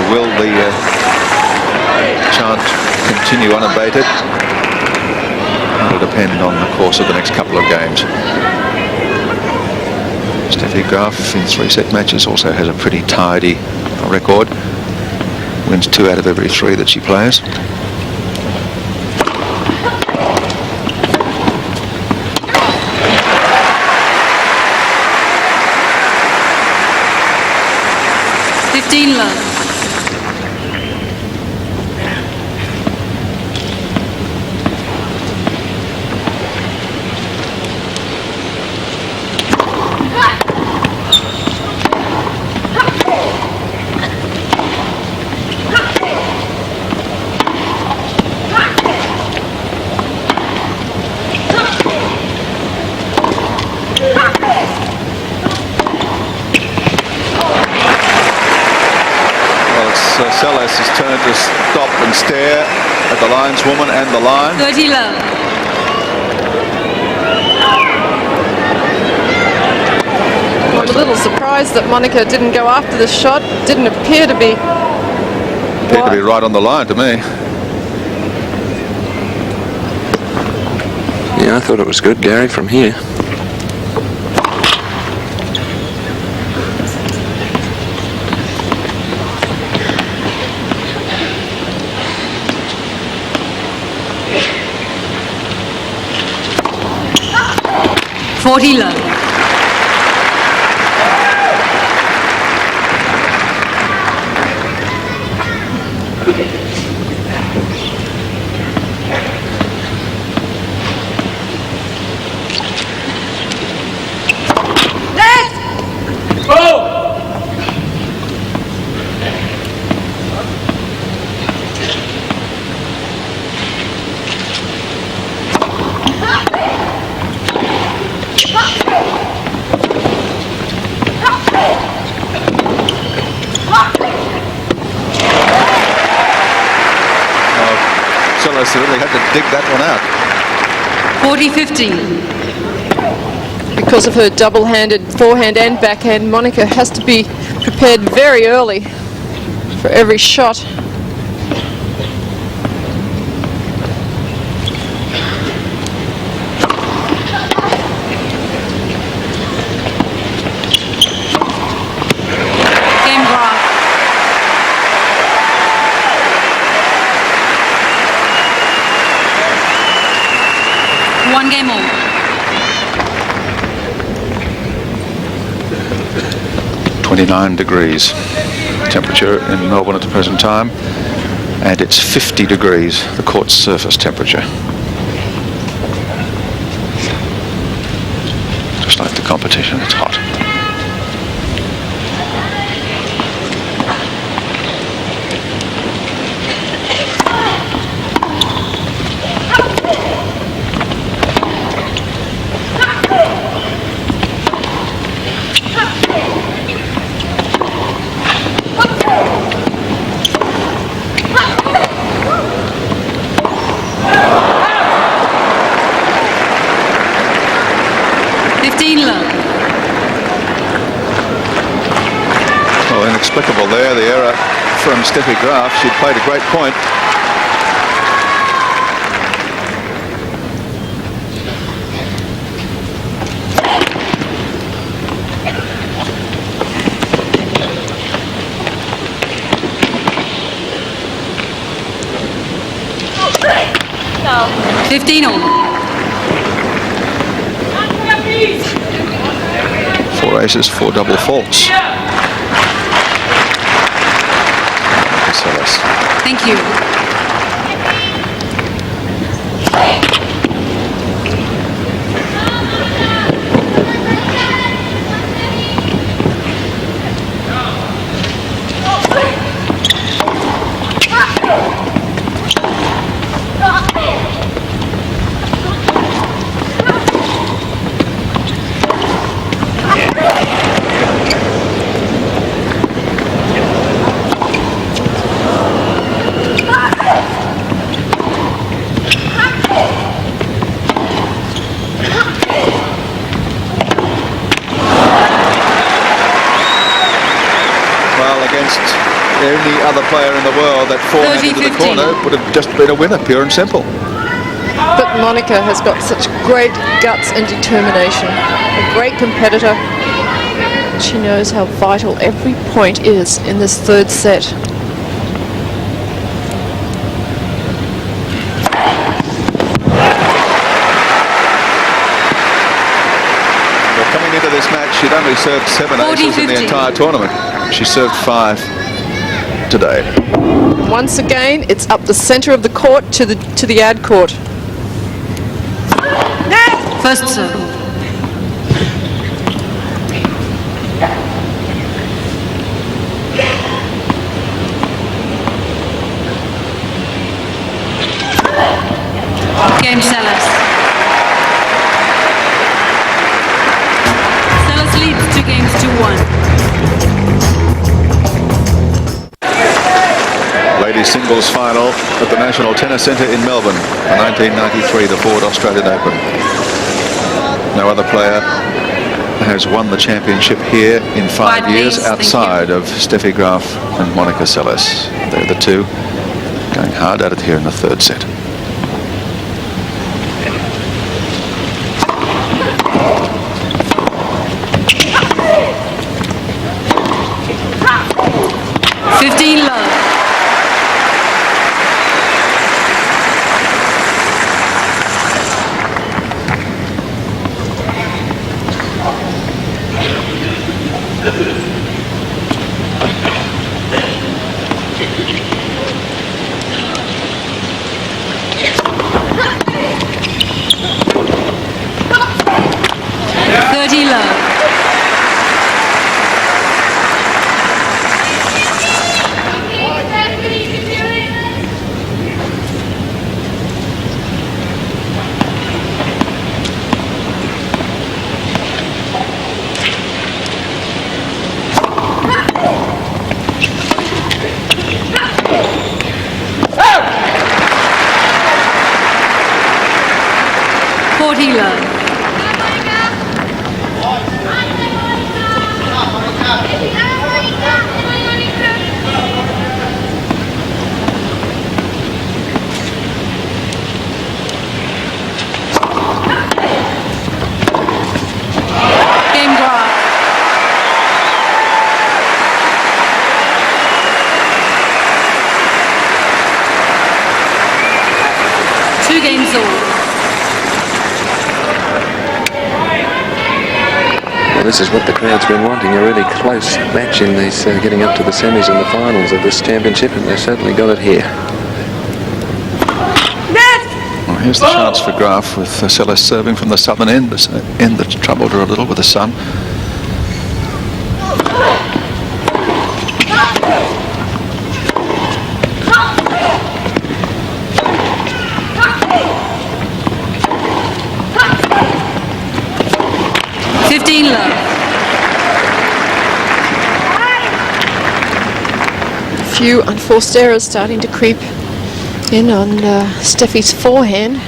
Will the chant continue unabated? It'll depend on the course of the next couple of games. Steffi Graf in 3-set matches also has a pretty tidy record. Wins 2 out of every 3 that she plays. Love. Seles has turned to stop and stare at the lineswoman and the line. 30 love. I'm a little surprised that Monica didn't go after the shot. Didn't appear to be. Appeared to be right on the line to me. Yeah, I thought it was good, Gary, from here. Love. Seles really had to dig that one out. 40-15. Because of her double-handed forehand and backhand, Monica has to be prepared very early for every shot. Game Graf. One game all. 29 degrees temperature in Melbourne at the present time, and it's 50 degrees the court surface temperature. Just like the competition, it's hot. Well, inexplicable there, the error from Steffi Graf. She'd played a great point. No. 15 all. 4 aces, 4 double faults. Seles. Thank you. Any other player in the world, that forehand into the corner would have just been a winner, pure and simple. But Monica has got such great guts and determination. A great competitor. She knows how vital every point is in this third set. Well, coming into this match, she'd only served 7 aces in the entire tournament. She served 5 today. Once again, it's up the center of the court to the ad court. First serve. Game Seles. Seles leads 2 games to 1. Ladies singles final at the National Tennis Centre in Melbourne, the 1993, the Ford Australian Open. No other player has won the championship here in 5 years outside of Steffi Graf and Monica Seles. They're the two going hard at it here in the third set. 40 love. Game Graf. Two games all. Well, this is what the crowd's been wanting, a really close match in these, getting up to the semis and the finals of this championship, and they've certainly got it here. Well, here's the chance for Graf with Seles serving from the southern end. The end that's troubled her a little with the sun. A few unforced errors starting to creep in on Steffi's forehand.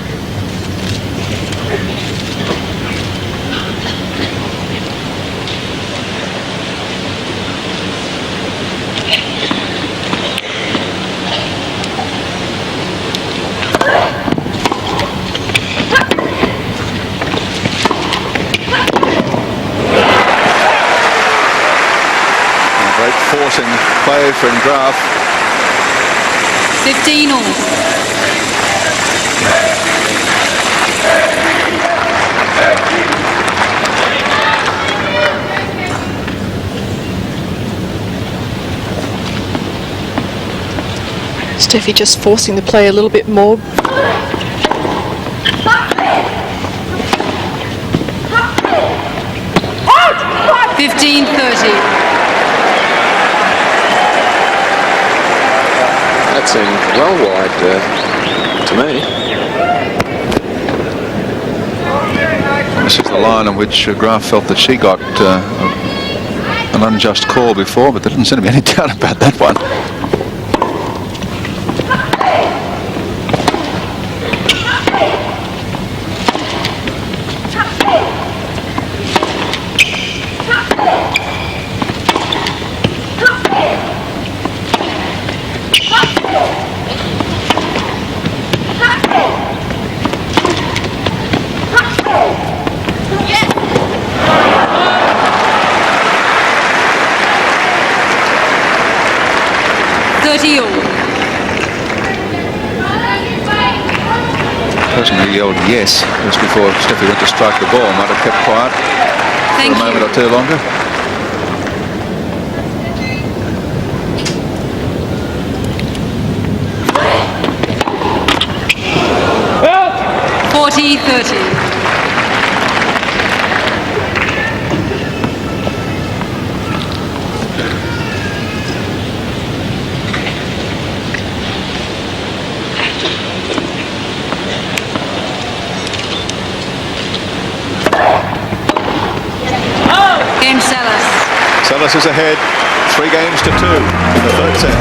Forcing play from Graf. 15 all. Steffi just forcing the play a little bit more. Out! 15-30. That seemed well wide to me. This is the line on which Graf felt that she got an unjust call before, but there didn't seem to be any doubt about that one. The person who yelled yes just before Steffi went to strike the ball might have kept quiet for a moment or two longer. Well. 40-30. Seles is ahead, 3 games to 2 in the third set.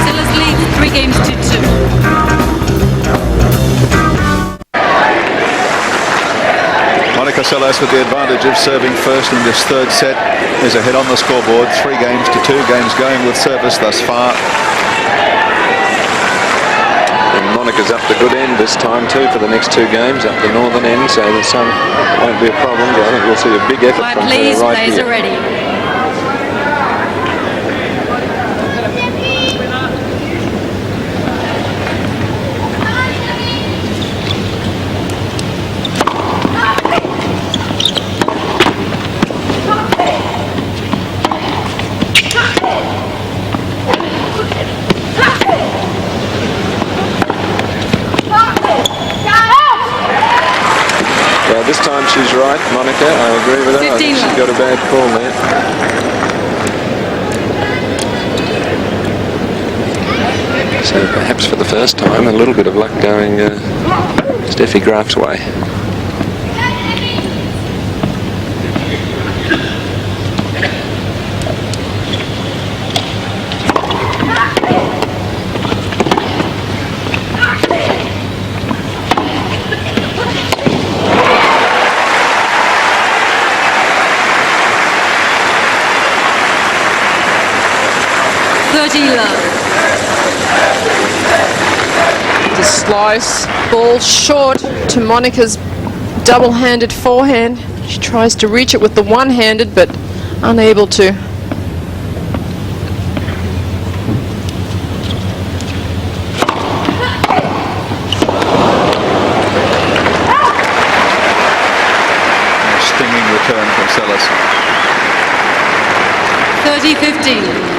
Seles leads 3 games to 2. Monica Seles with the advantage of serving first in this third set is ahead on the scoreboard, 3 games to 2. Games going with service thus far. And Monica's up the good end this time too for the next 2 games, up the northern end, so the sun won't be a problem, but I think we'll see a big effort from her right plays here. are ready. This time she's right, Monica. I agree with her. I think she's got a bad call there. So perhaps for the first time, a little bit of luck going Steffi Graf's way. The slice ball short to Monica's double-handed forehand. She tries to reach it with the one-handed, but unable to. Stinging return from Seles. 30-15.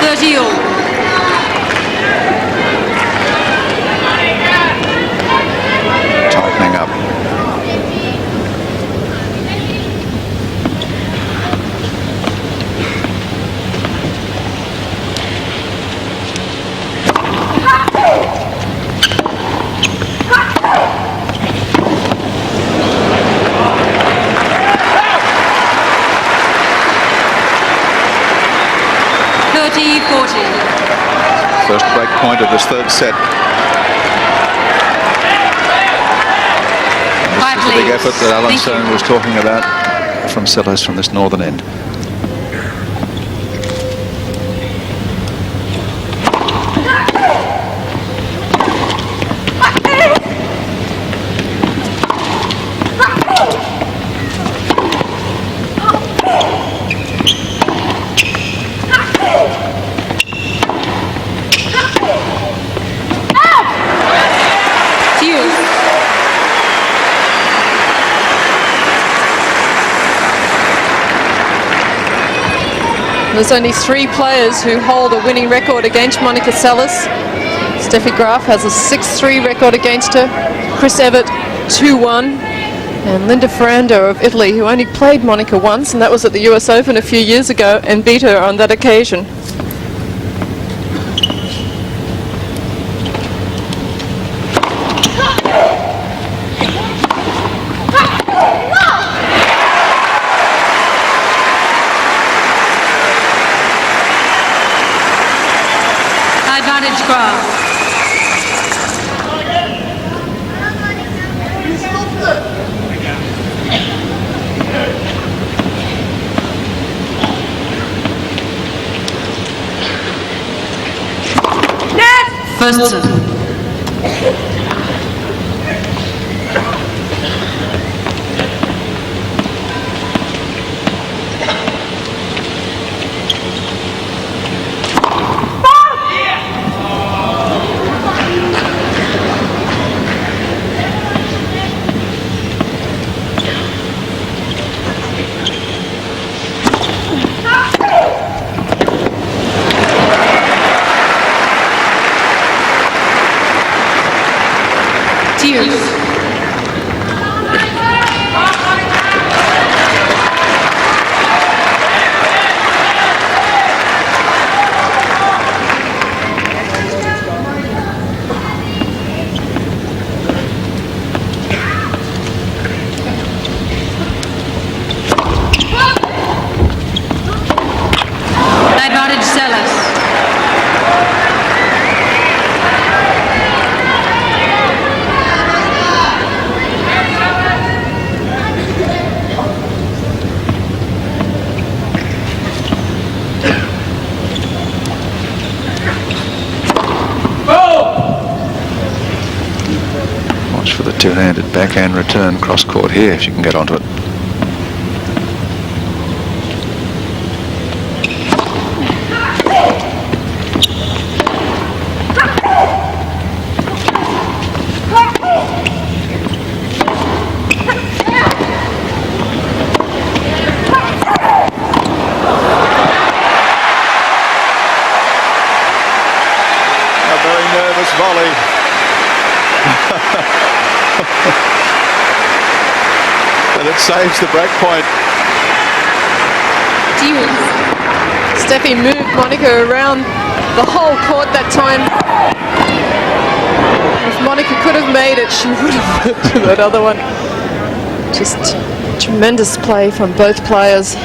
30-all. Tightening up. First break point of this third set. And this is the big effort that Alan Stone was talking about from Seles from this northern end. There's only 3 players who hold a winning record against Monica Seles. Steffi Graf has a 6-3 record against her. Chris Evert 2-1. And Linda Ferrando of Italy, who only played Monica once, and that was at the US Open a few years ago, and beat her on that occasion. Advantage Graf. First serve. Advantage Seles. Watch for the two-handed backhand return cross court here if you can get onto it. Volley. And it saves the break point. Steffi moved Monica around the whole court that time. If Monica could have made it, she would have went to that other one. Just tremendous play from both players.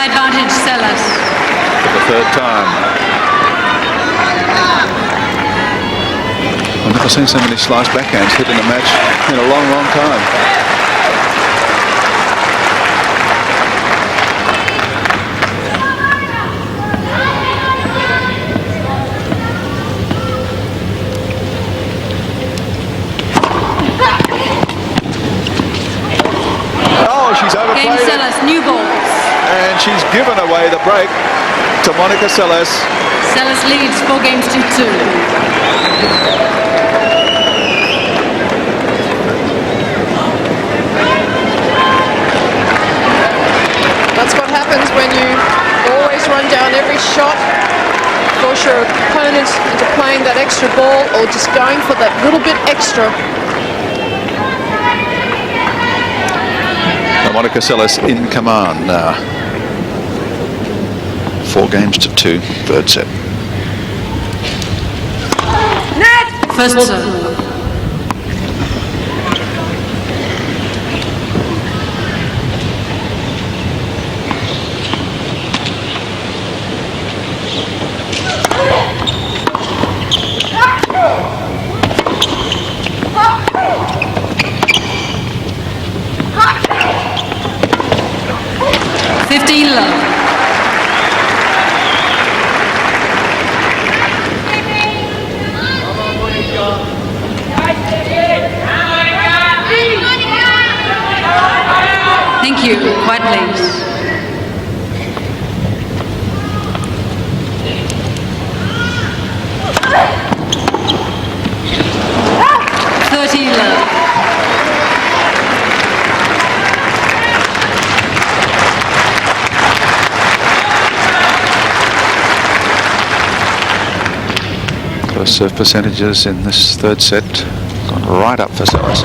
Advantage Seles. For the third time. I've never seen so many slice backhands hit in a match in a long, long time. Oh, she's overplayed Game it. Seles, new balls. And she's given away the break to Monica Seles. Seles leads 4 games to 2. That's what happens when you always run down every shot, force your opponent into playing that extra ball or just going for that little bit extra. Now Monica Seles in command now. 4 games to 2, third set. First serve. Thank you. Quite late. First serve percentages in this third set gone right up for Seles.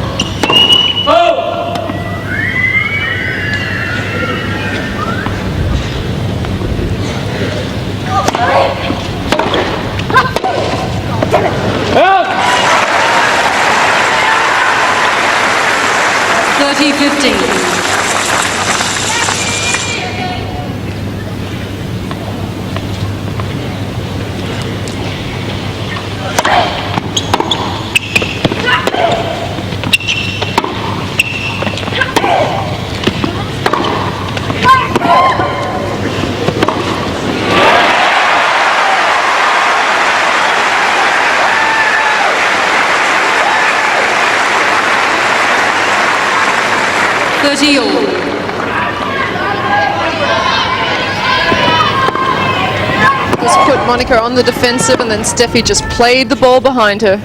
Just put Monica on the defensive, and then Steffi just played the ball behind her.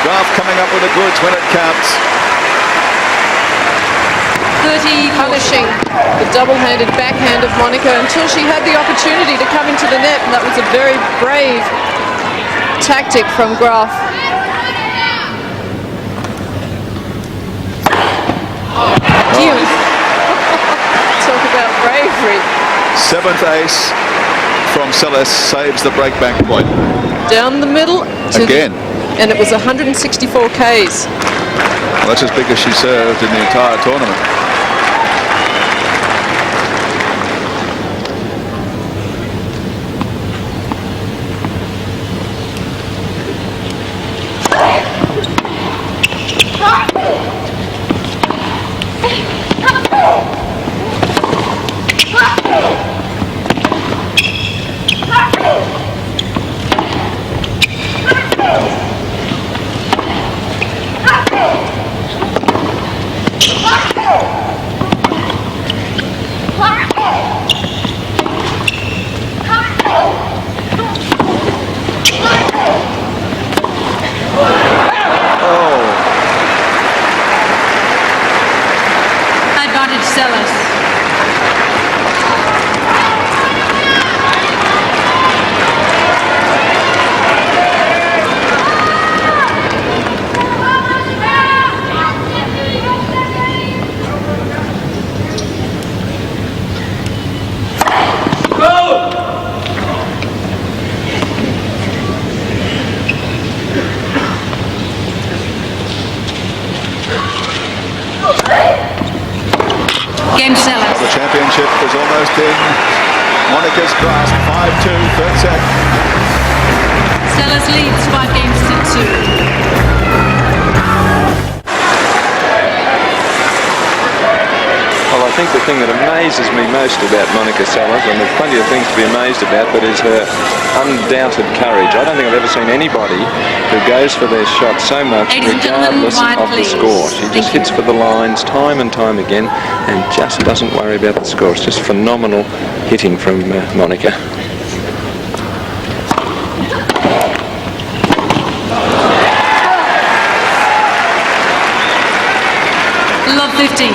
Graf coming up with the goods when it counts. Punishing the double-handed backhand of Monica until she had the opportunity to come into the net, and that was a very brave tactic from Graf. Talk about bravery. 7th ace from Seles saves the breakback point. Down the middle. Again. And it was 164 Ks. Well, that's as big as she served in the entire tournament. Advantage Seles. Game Seles. The championship is almost in Monica's grasp. 5-2, third set. Seles leads 5 games to 2. Well, I think the thing that amazes me most about Monica Seles, and there's plenty of things to be amazed about, but is her undoubted courage. I don't think I've ever seen anybody who goes for their shot so much regardless of the score. She just hits for the lines time and time again and just doesn't worry about the score. It's just phenomenal hitting from Monica. Love 15.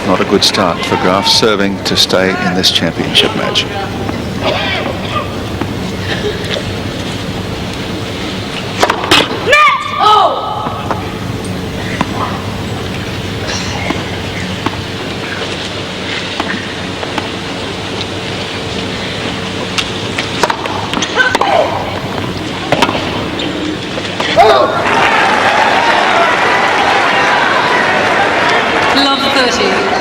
Not a good start for Graf, serving to stay in this championship match. Love 30.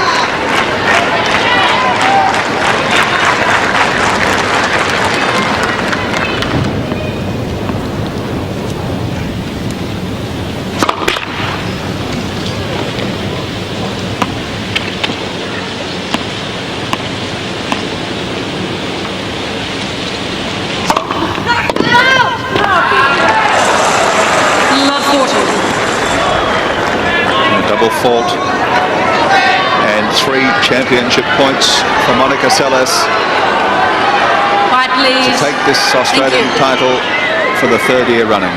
Double fault and 3 championship points for Monica Seles to take this Australian title for the 3rd year running.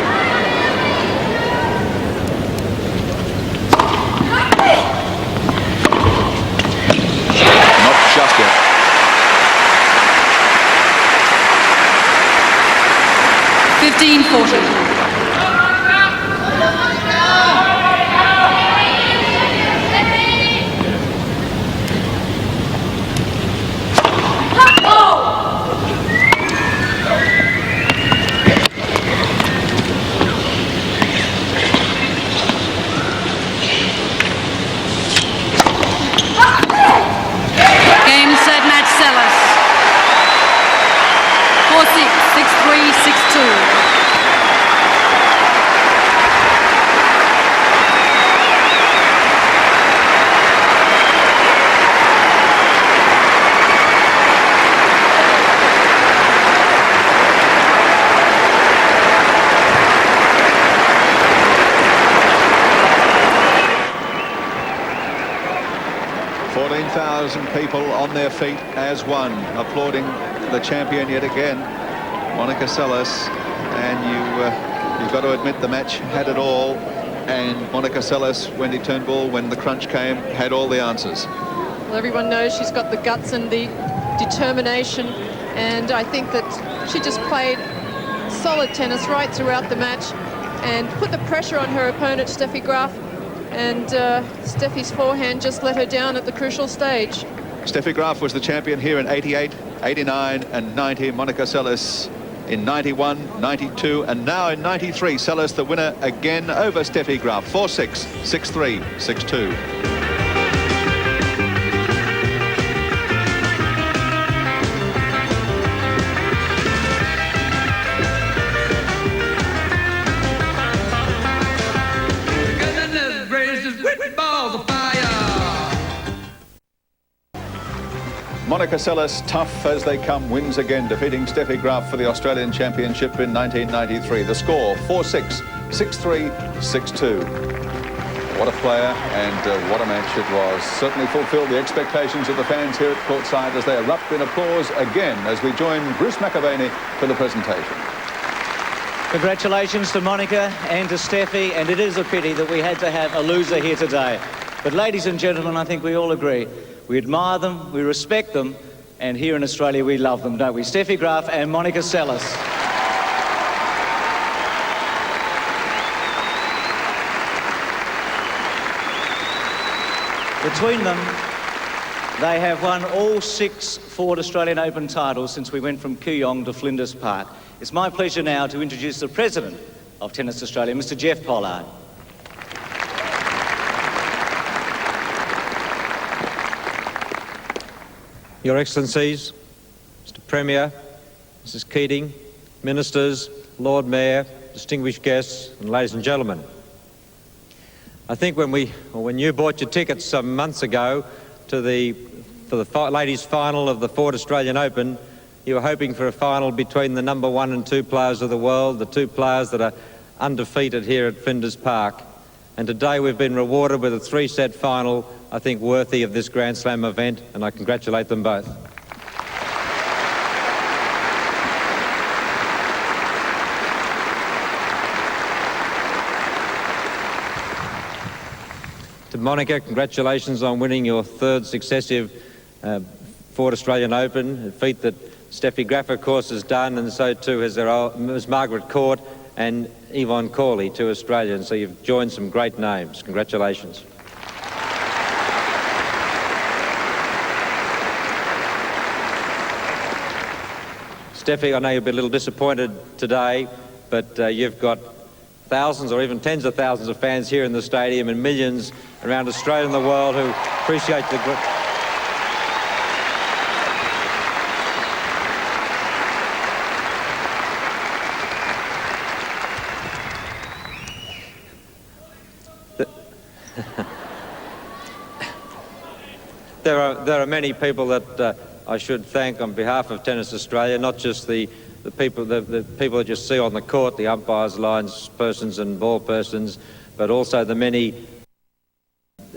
Not just yet. $15.40. Game, set, match, Seles. 4-6, 6-3, 6-2. People on their feet as one, applauding the champion yet again, Monica Seles. And you've got to admit the match had it all, and Monica Seles, Wendy Turnbull, when the crunch came, had all the answers. Well, everyone knows she's got the guts and the determination, and I think that she just played solid tennis right throughout the match and put the pressure on her opponent, Steffi Graf, and Steffi's forehand just let her down at the crucial stage. Steffi Graf was the champion here in 88, 89 and 90. Monica Seles in 91, 92 and now in 93. Seles the winner again over Steffi Graf. 4-6, 6-3, 6-2. Monica Seles, tough as they come, wins again, defeating Steffi Graf for the Australian Championship in 1993. The score, 4-6, 6-3, 6-2. What a player and what a match it was. Certainly fulfilled the expectations of the fans here at courtside as they erupt in applause again as we join Bruce McAvaney for the presentation. Congratulations to Monica and to Steffi, and it is a pity that we had to have a loser here today. But ladies and gentlemen, I think we all agree, we admire them, we respect them, and here in Australia we love them, don't we? Steffi Graf and Monica Seles. Between them, they have won all 6 Ford Australian Open titles since we went from Kooyong to Flinders Park. It's my pleasure now to introduce the President of Tennis Australia, Mr. Jeff Pollard. Your Excellencies, Mr. Premier, Mrs. Keating, Ministers, Lord Mayor, distinguished guests, and ladies and gentlemen. I think when you bought your tickets some months ago for the ladies' final of the Ford Australian Open, you were hoping for a final between the number 1 and 2 players of the world, the 2 players that are undefeated here at Flinders Park. And today we've been rewarded with a 3-set final, I think worthy of this Grand Slam event, and I congratulate them both. To Monica, congratulations on winning your 3rd successive Ford Australian Open, a feat that Steffi Graf, of course, has done, and so too has Ms. Margaret Court and Yvonne Corley, 2 Australians. So you've joined some great names. Congratulations. Steffi, I know you'll be a little disappointed today, but you've got thousands or even tens of thousands of fans here in the stadium and millions around Australia and the world who appreciate the There are many people that I should thank on behalf of Tennis Australia, not just the people that you see on the court, the umpires, lines persons and ball persons, but also the many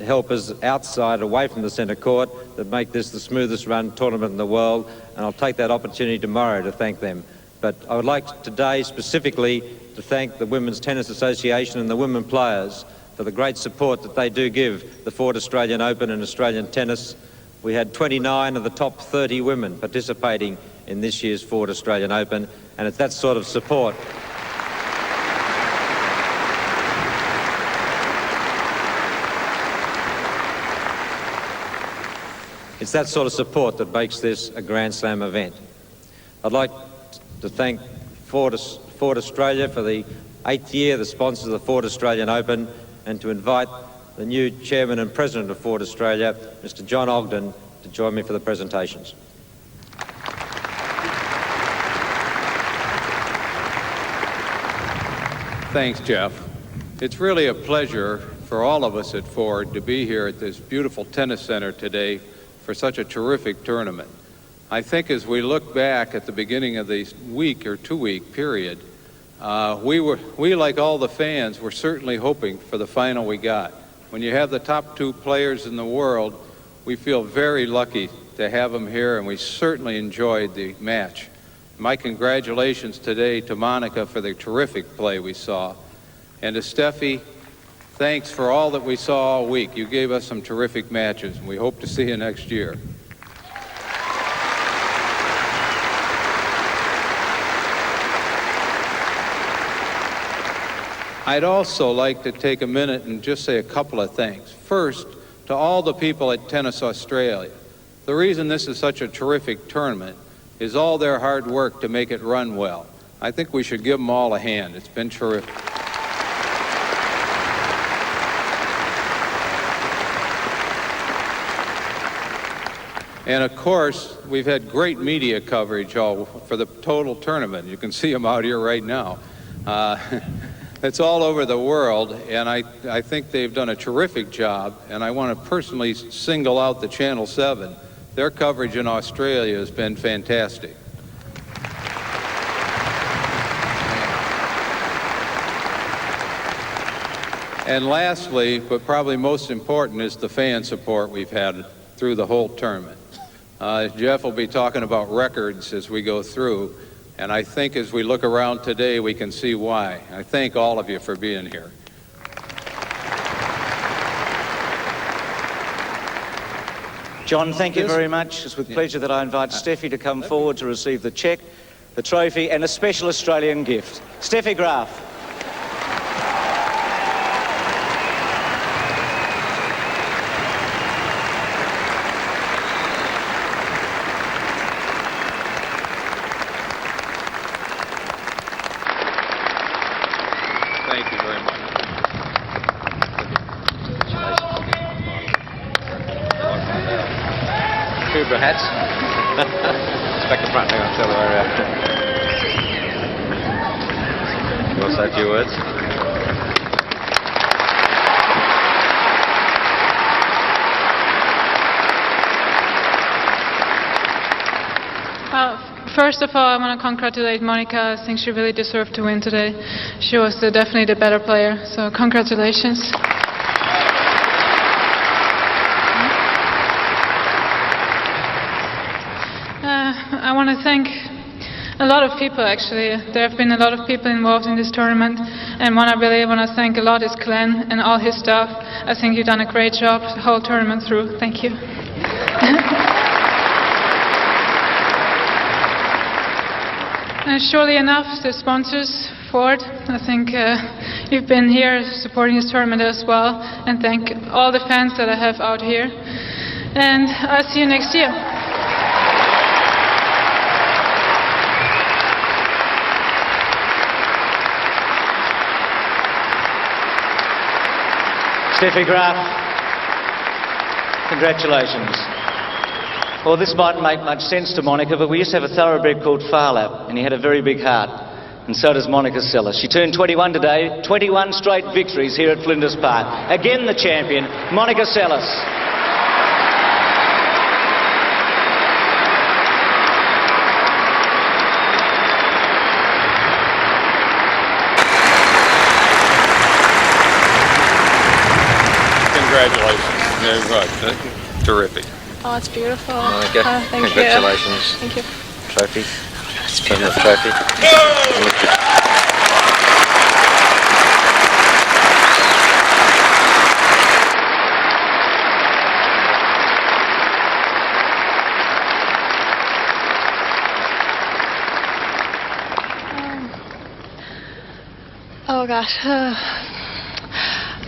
helpers outside, away from the centre court, that make this the smoothest run tournament in the world, and I'll take that opportunity tomorrow to thank them. But I would like today specifically to thank the Women's Tennis Association and the women players for the great support that they do give the Ford Australian Open and Australian tennis. We had 29 of the top 30 women participating in this year's Ford Australian Open, and it's that sort of support that makes this a Grand Slam event. I'd like to thank Ford Australia for the 8th year, the sponsors of the Ford Australian Open, and to invite the new Chairman and President of Ford Australia, Mr. John Ogden, to join me for the presentations. Thanks, Jeff. It's really a pleasure for all of us at Ford to be here at this beautiful tennis center today for such a terrific tournament. I think as we look back at the beginning of the week or 2-week period, we, like all the fans, were certainly hoping for the final we got. When you have the top 2 players in the world, we feel very lucky to have them here, and we certainly enjoyed the match. My congratulations today to Monica for the terrific play we saw. And to Steffi, thanks for all that we saw all week. You gave us some terrific matches, and we hope to see you next year. I'd also like to take a minute and just say a couple of things. First, to all the people at Tennis Australia, the reason this is such a terrific tournament is all their hard work to make it run well. I think we should give them all a hand. It's been terrific. And of course, we've had great media coverage for the total tournament. You can see them out here right now. It's all over the world, and I think they've done a terrific job, and I want to personally single out the Channel 7 Their coverage in Australia has been fantastic. And lastly, but probably most important, is the fan support we've had through the whole tournament. Jeff will be talking about records as we go through, and I think as we look around today, we can see why. I thank all of you for being here. John, thank you very much. It's with pleasure that I invite Steffi to come forward to receive the cheque, the trophy, and a special Australian gift. Steffi Graf. Thank you very much. Cuba hats. Back in front, hang on, tell the way around. You want to say a few words? First of all, I want to congratulate Monica. I think she really deserved to win today. She was definitely the better player, so congratulations. I want to thank a lot of people, actually. There have been a lot of people involved in this tournament, and one I really want to thank a lot is Glenn and all his staff. I think you've done a great job the whole tournament through. Thank you. Surely enough, the sponsors, Ford, I think you've been here supporting this tournament as well, and thank all the fans that I have out here. And I'll see you next year. Steffi Graf, congratulations. Well, this mightn't make much sense to Monica, but we used to have a thoroughbred called Farlap, and he had a very big heart. And so does Monica Seles. She turned 21 today, 21 straight victories here at Flinders Park. Again the champion, Monica Seles. Congratulations. Very much. Terrific. Oh, it's beautiful. Monica, thank congratulations. You. Thank you. Trophy. Permanent trophy. Oh gosh.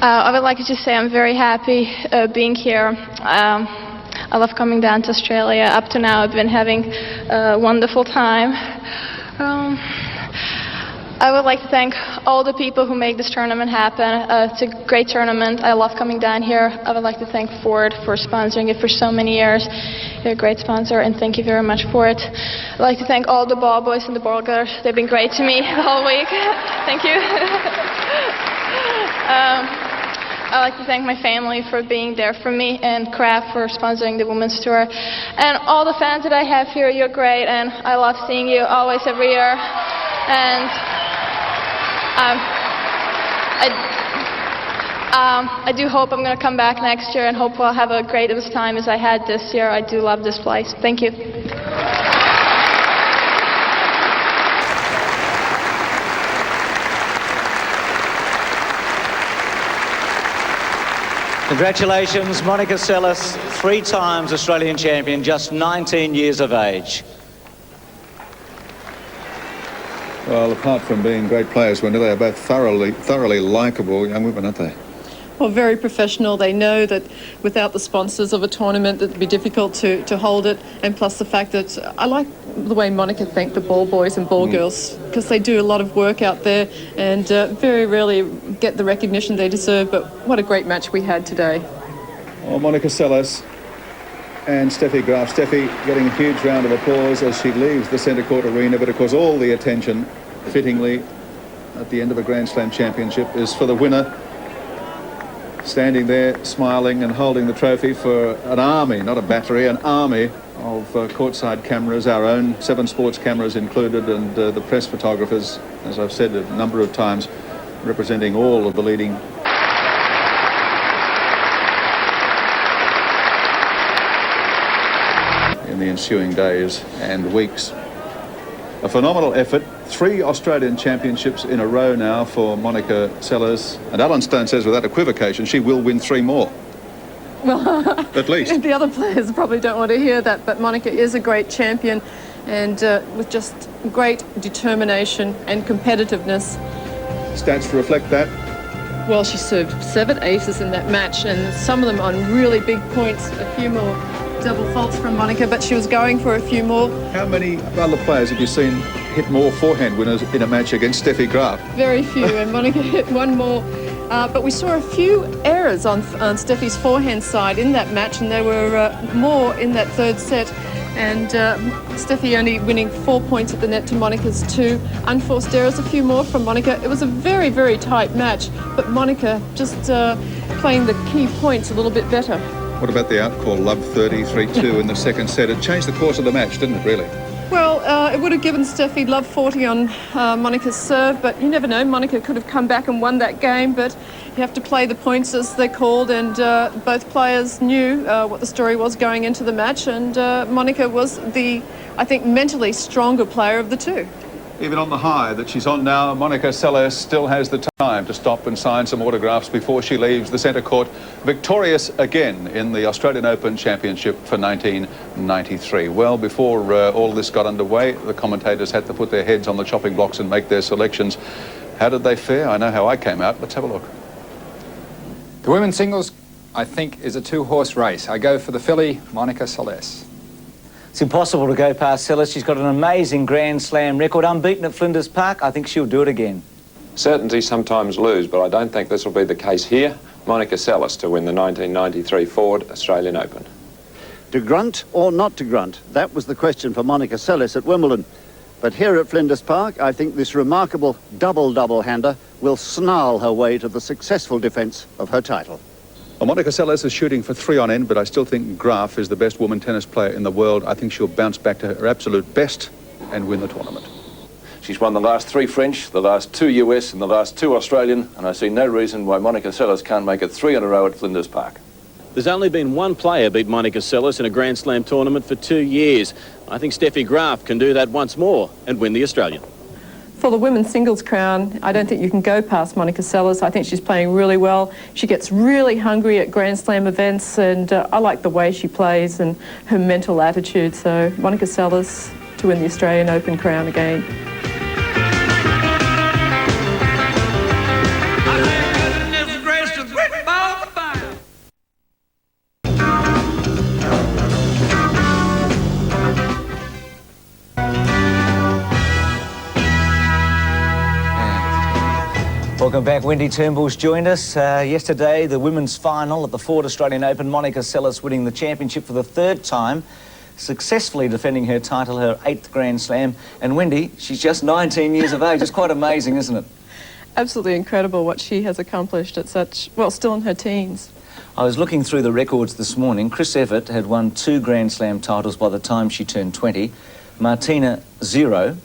I would like to just say I'm very happy being here. I love coming down to Australia. Up to now I've been having a wonderful time. I would like to thank all the people who make this tournament happen. It's a great tournament. I love coming down here. I would like to thank Ford for sponsoring it for so many years. You're a great sponsor, and thank you very much for it. I'd like to thank all the ball boys and the ball girls. They've been great to me the whole week. Thank you. I'd like to thank my family for being there for me, and Kraft for sponsoring the women's tour. And all the fans that I have here, you're great, and I love seeing you always every year. And I do hope I'm going to come back next year and hope I'll have a great time as I had this year. I do love this place. Thank you. Congratulations, Monica Seles, 3 times Australian champion, just 19 years of age. Well, apart from being great players, Wendy, they are both thoroughly likeable young women, aren't they? Well, very professional. They know that without the sponsors of a tournament it would be difficult to hold it, and plus the fact that I like the way Monica thanked the ball boys and ball girls, because they do a lot of work out there and very rarely get the recognition they deserve, but what a great match we had today. Well, Monica Seles and Steffi Graf. Steffi getting a huge round of applause as she leaves the centre court arena, but of course all the attention, fittingly, at the end of a Grand Slam championship is for the winner standing there smiling and holding the trophy for an army, not a battery, an army of courtside cameras, our own 7 Sports cameras included, and the press photographers, as I've said a number of times, representing all of the leading in the ensuing days and weeks. A phenomenal effort. 3 Australian championships in a row now for Monica Seles, and Alan Stone says without equivocation she will win 3 more. Well, at least. The other players probably don't want to hear that, but Monica is a great champion, and with just great determination and competitiveness. Stats reflect that. Well, she served 7 aces in that match, and some of them on really big points. A few more double faults from Monica, but she was going for a few more. How many other players have you seen hit more forehand winners in a match against Steffi Graf? Very few, and Monica hit one more. But we saw a few errors on Steffi's forehand side in that match, and there were more in that 3rd set. And Steffi only winning 4 points at the net to Monica's 2. Unforced errors, a few more from Monica. It was a very, very tight match, but Monica just playing the key points a little bit better. What about the outcall, love 30-3-2 in the 2nd set? It changed the course of the match, didn't it, really? Well, it would have given Steffi love 40 on Monica's serve, but you never know. Monica could have come back and won that game, but you have to play the points as they're called, and both players knew what the story was going into the match, and Monica was the, I think, mentally stronger player of the 2. Even on the high that she's on now, Monica Seles still has the time to stop and sign some autographs before she leaves the centre court, victorious again in the Australian Open Championship for 1993. Well, before all this got underway, the commentators had to put their heads on the chopping blocks and make their selections. How did they fare? I know how I came out. Let's have a look. The women's singles, I think, is a 2-horse race. I go for the filly, Monica Seles. It's impossible to go past Seles. She's got an amazing Grand Slam record, unbeaten at Flinders Park. I think she'll do it again. Certainty sometimes lose, but I don't think this will be the case here. Monica Seles to win the 1993 Ford Australian Open. To grunt or not to grunt? That was the question for Monica Seles at Wimbledon. But here at Flinders Park, I think this remarkable double-hander will snarl her way to the successful defence of her title. Well, Monica Seles is shooting for 3 on end, but I still think Graf is the best woman tennis player in the world. I think she'll bounce back to her absolute best and win the tournament. She's won the last 3 French, the last 2 US and the last 2 Australian, and I see no reason why Monica Seles can't make it 3 in a row at Flinders Park. There's only been one player beat Monica Seles in a Grand Slam tournament for 2 years. I think Steffi Graf can do that once more and win the Australian. For the women's singles crown, I don't think you can go past Monica Seles. I think she's playing really well. She gets really hungry at Grand Slam events, and I like the way she plays and her mental attitude. So Monica Seles to win the Australian Open crown again. Welcome back. Wendy Turnbull's joined us. Yesterday, the women's final at the Ford Australian Open, Monica Seles winning the championship for the 3rd time, successfully defending her title, her 8th Grand Slam. And Wendy, she's just 19 years of age. It's quite amazing, isn't it? Absolutely incredible what she has accomplished at such, well, still in her teens. I was looking through the records this morning. Chris Evert had won 2 Grand Slam titles by the time she turned 20. Martina, 0.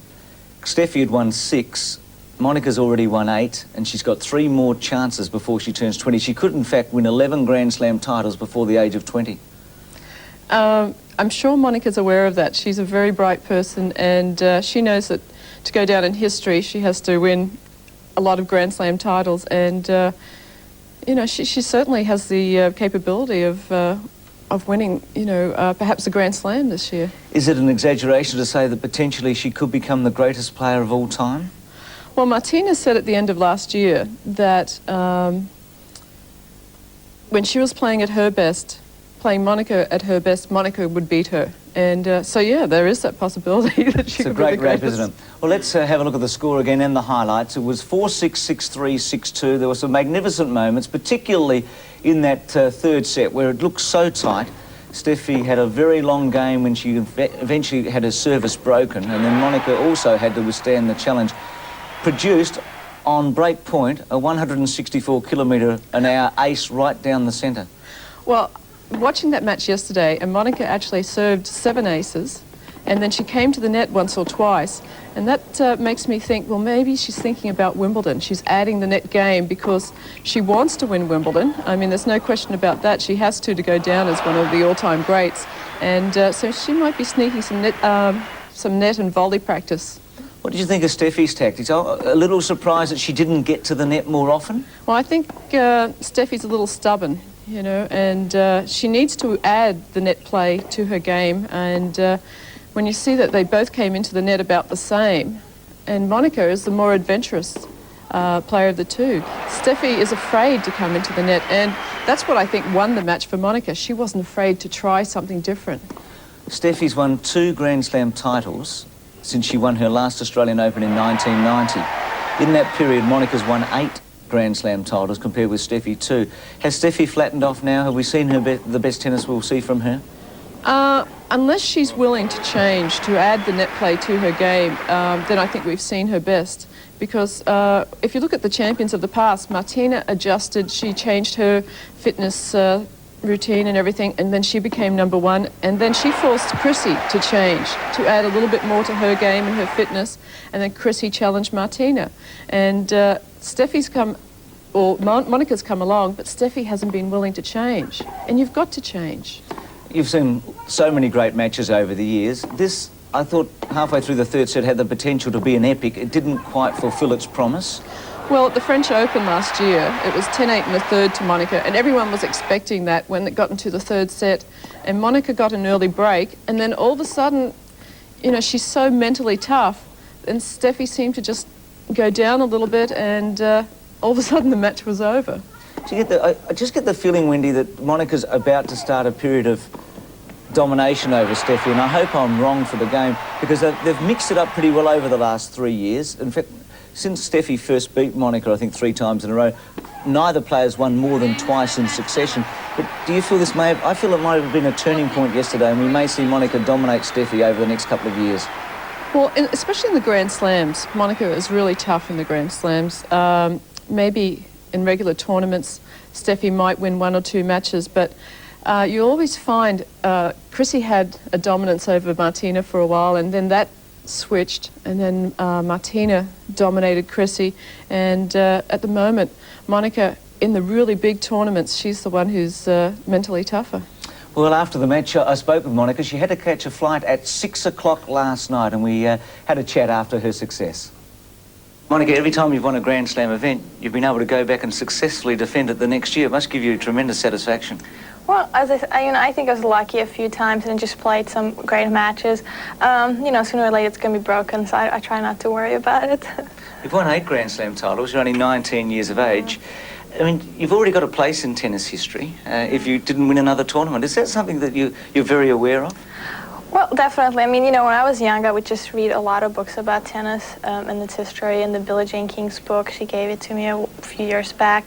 Steffi had won 6. Monica's already won 8, and she's got 3 more chances before she turns 20. She could, in fact, win 11 Grand Slam titles before the age of 20. I'm sure Monica's aware of that. She's a very bright person, and she knows that to go down in history, she has to win a lot of Grand Slam titles, and, you know, she certainly has the capability of winning, you know, perhaps a Grand Slam this year. Is it an exaggeration to say that potentially she could become the greatest player of all time? Well, Martina said at the end of last year that when she was playing at her best, playing Monica at her best, Monica would beat her. And so, yeah, there is that possibility that she could be the greatest. It's a great rap, isn't it? Well, let's have a look at the score again and the highlights. It was 4-6, 6-3, 6-2. There were some magnificent moments, particularly in that 3rd set where it looked so tight. Steffi had a very long game when she eventually had her service broken, and then Monica also had to withstand the challenge. Produced on break point, a 164km/h ace right down the centre. Well, watching that match yesterday, and Monica actually served 7 aces, and then she came to the net once or twice, and that makes me think, well, maybe she's thinking about Wimbledon. She's adding the net game because she wants to win Wimbledon. I mean, there's no question about that. She has to go down as one of the all-time greats, and so she might be sneaking some net and volley practice. What did you think of Steffi's tactics? A little surprised that she didn't get to the net more often? Well, I think Steffi's a little stubborn, you know, and she needs to add the net play to her game, and when you see that they both came into the net about the same, and Monica is the more adventurous player of the two. Steffi is afraid to come into the net, and that's what I think won the match for Monica. She wasn't afraid to try something different. Steffi's won 2 Grand Slam titles since she won her last Australian Open in 1990. In that period, Monica's won 8 Grand Slam titles compared with Steffi 2. Has Steffi flattened off now? Have we seen her the best tennis we'll see from her? Unless she's willing to change, to add the net play to her game, then I think we've seen her best. Because if you look at the champions of the past, Martina adjusted, she changed her fitness routine and everything, and then she became #1, and then she forced Chrissy to change, to add a little bit more to her game and her fitness, and then Chrissy challenged Martina. And Steffi's come, or Monica's come along, but Steffi hasn't been willing to change, and you've got to change. You've seen so many great matches over the years. This, I thought, halfway through the third set had the potential to be an epic. It didn't quite fulfil its promise. Well, at the French Open last year, it was 10-8 in the third to Monica, and everyone was expecting that when it got into the third set. And Monica got an early break, and then all of a sudden, you know, she's so mentally tough, and Steffi seemed to just go down a little bit, and all of a sudden the match was over. I just get the feeling, Wendy, that Monica's about to start a period of domination over Steffi, and I hope I'm wrong for the game, because they've mixed it up pretty well over the last 3 years. In fact, since Steffi first beat Monica, I think 3 times in a row, neither player's won more than twice in succession. But do you feel this may have... I feel it might have been a turning point yesterday, and we may see Monica dominate Steffi over the next couple of years. Well, especially in the Grand Slams, Monica is really tough in the Grand Slams. Maybe in regular tournaments, Steffi might win 1 or 2 matches, but you always find Chrissy had a dominance over Martina for a while, and then that switched, and then Martina dominated Chrissy, and at the moment, Monica, in the really big tournaments, she's the one who's mentally tougher. Well, after the match, I spoke with Monica. She had to catch a flight at 6 o'clock last night, and we had a chat after her success. Monica, every time you've won a Grand Slam event, you've been able to go back and successfully defend it the next year. It must give you tremendous satisfaction. Well, as I think I was lucky a few times and just played some great matches. You know, sooner or later it's going to be broken, so I try not to worry about it. You've won 8 Grand Slam titles. You're only 19 years of age. I mean, you've already got a place in tennis history if you didn't win another tournament. Is that something that you're very aware of? Well, definitely. I mean, you know, when I was young, I would just read a lot of books about tennis and its history, and the Billie Jean King's book, she gave it to me a few years back.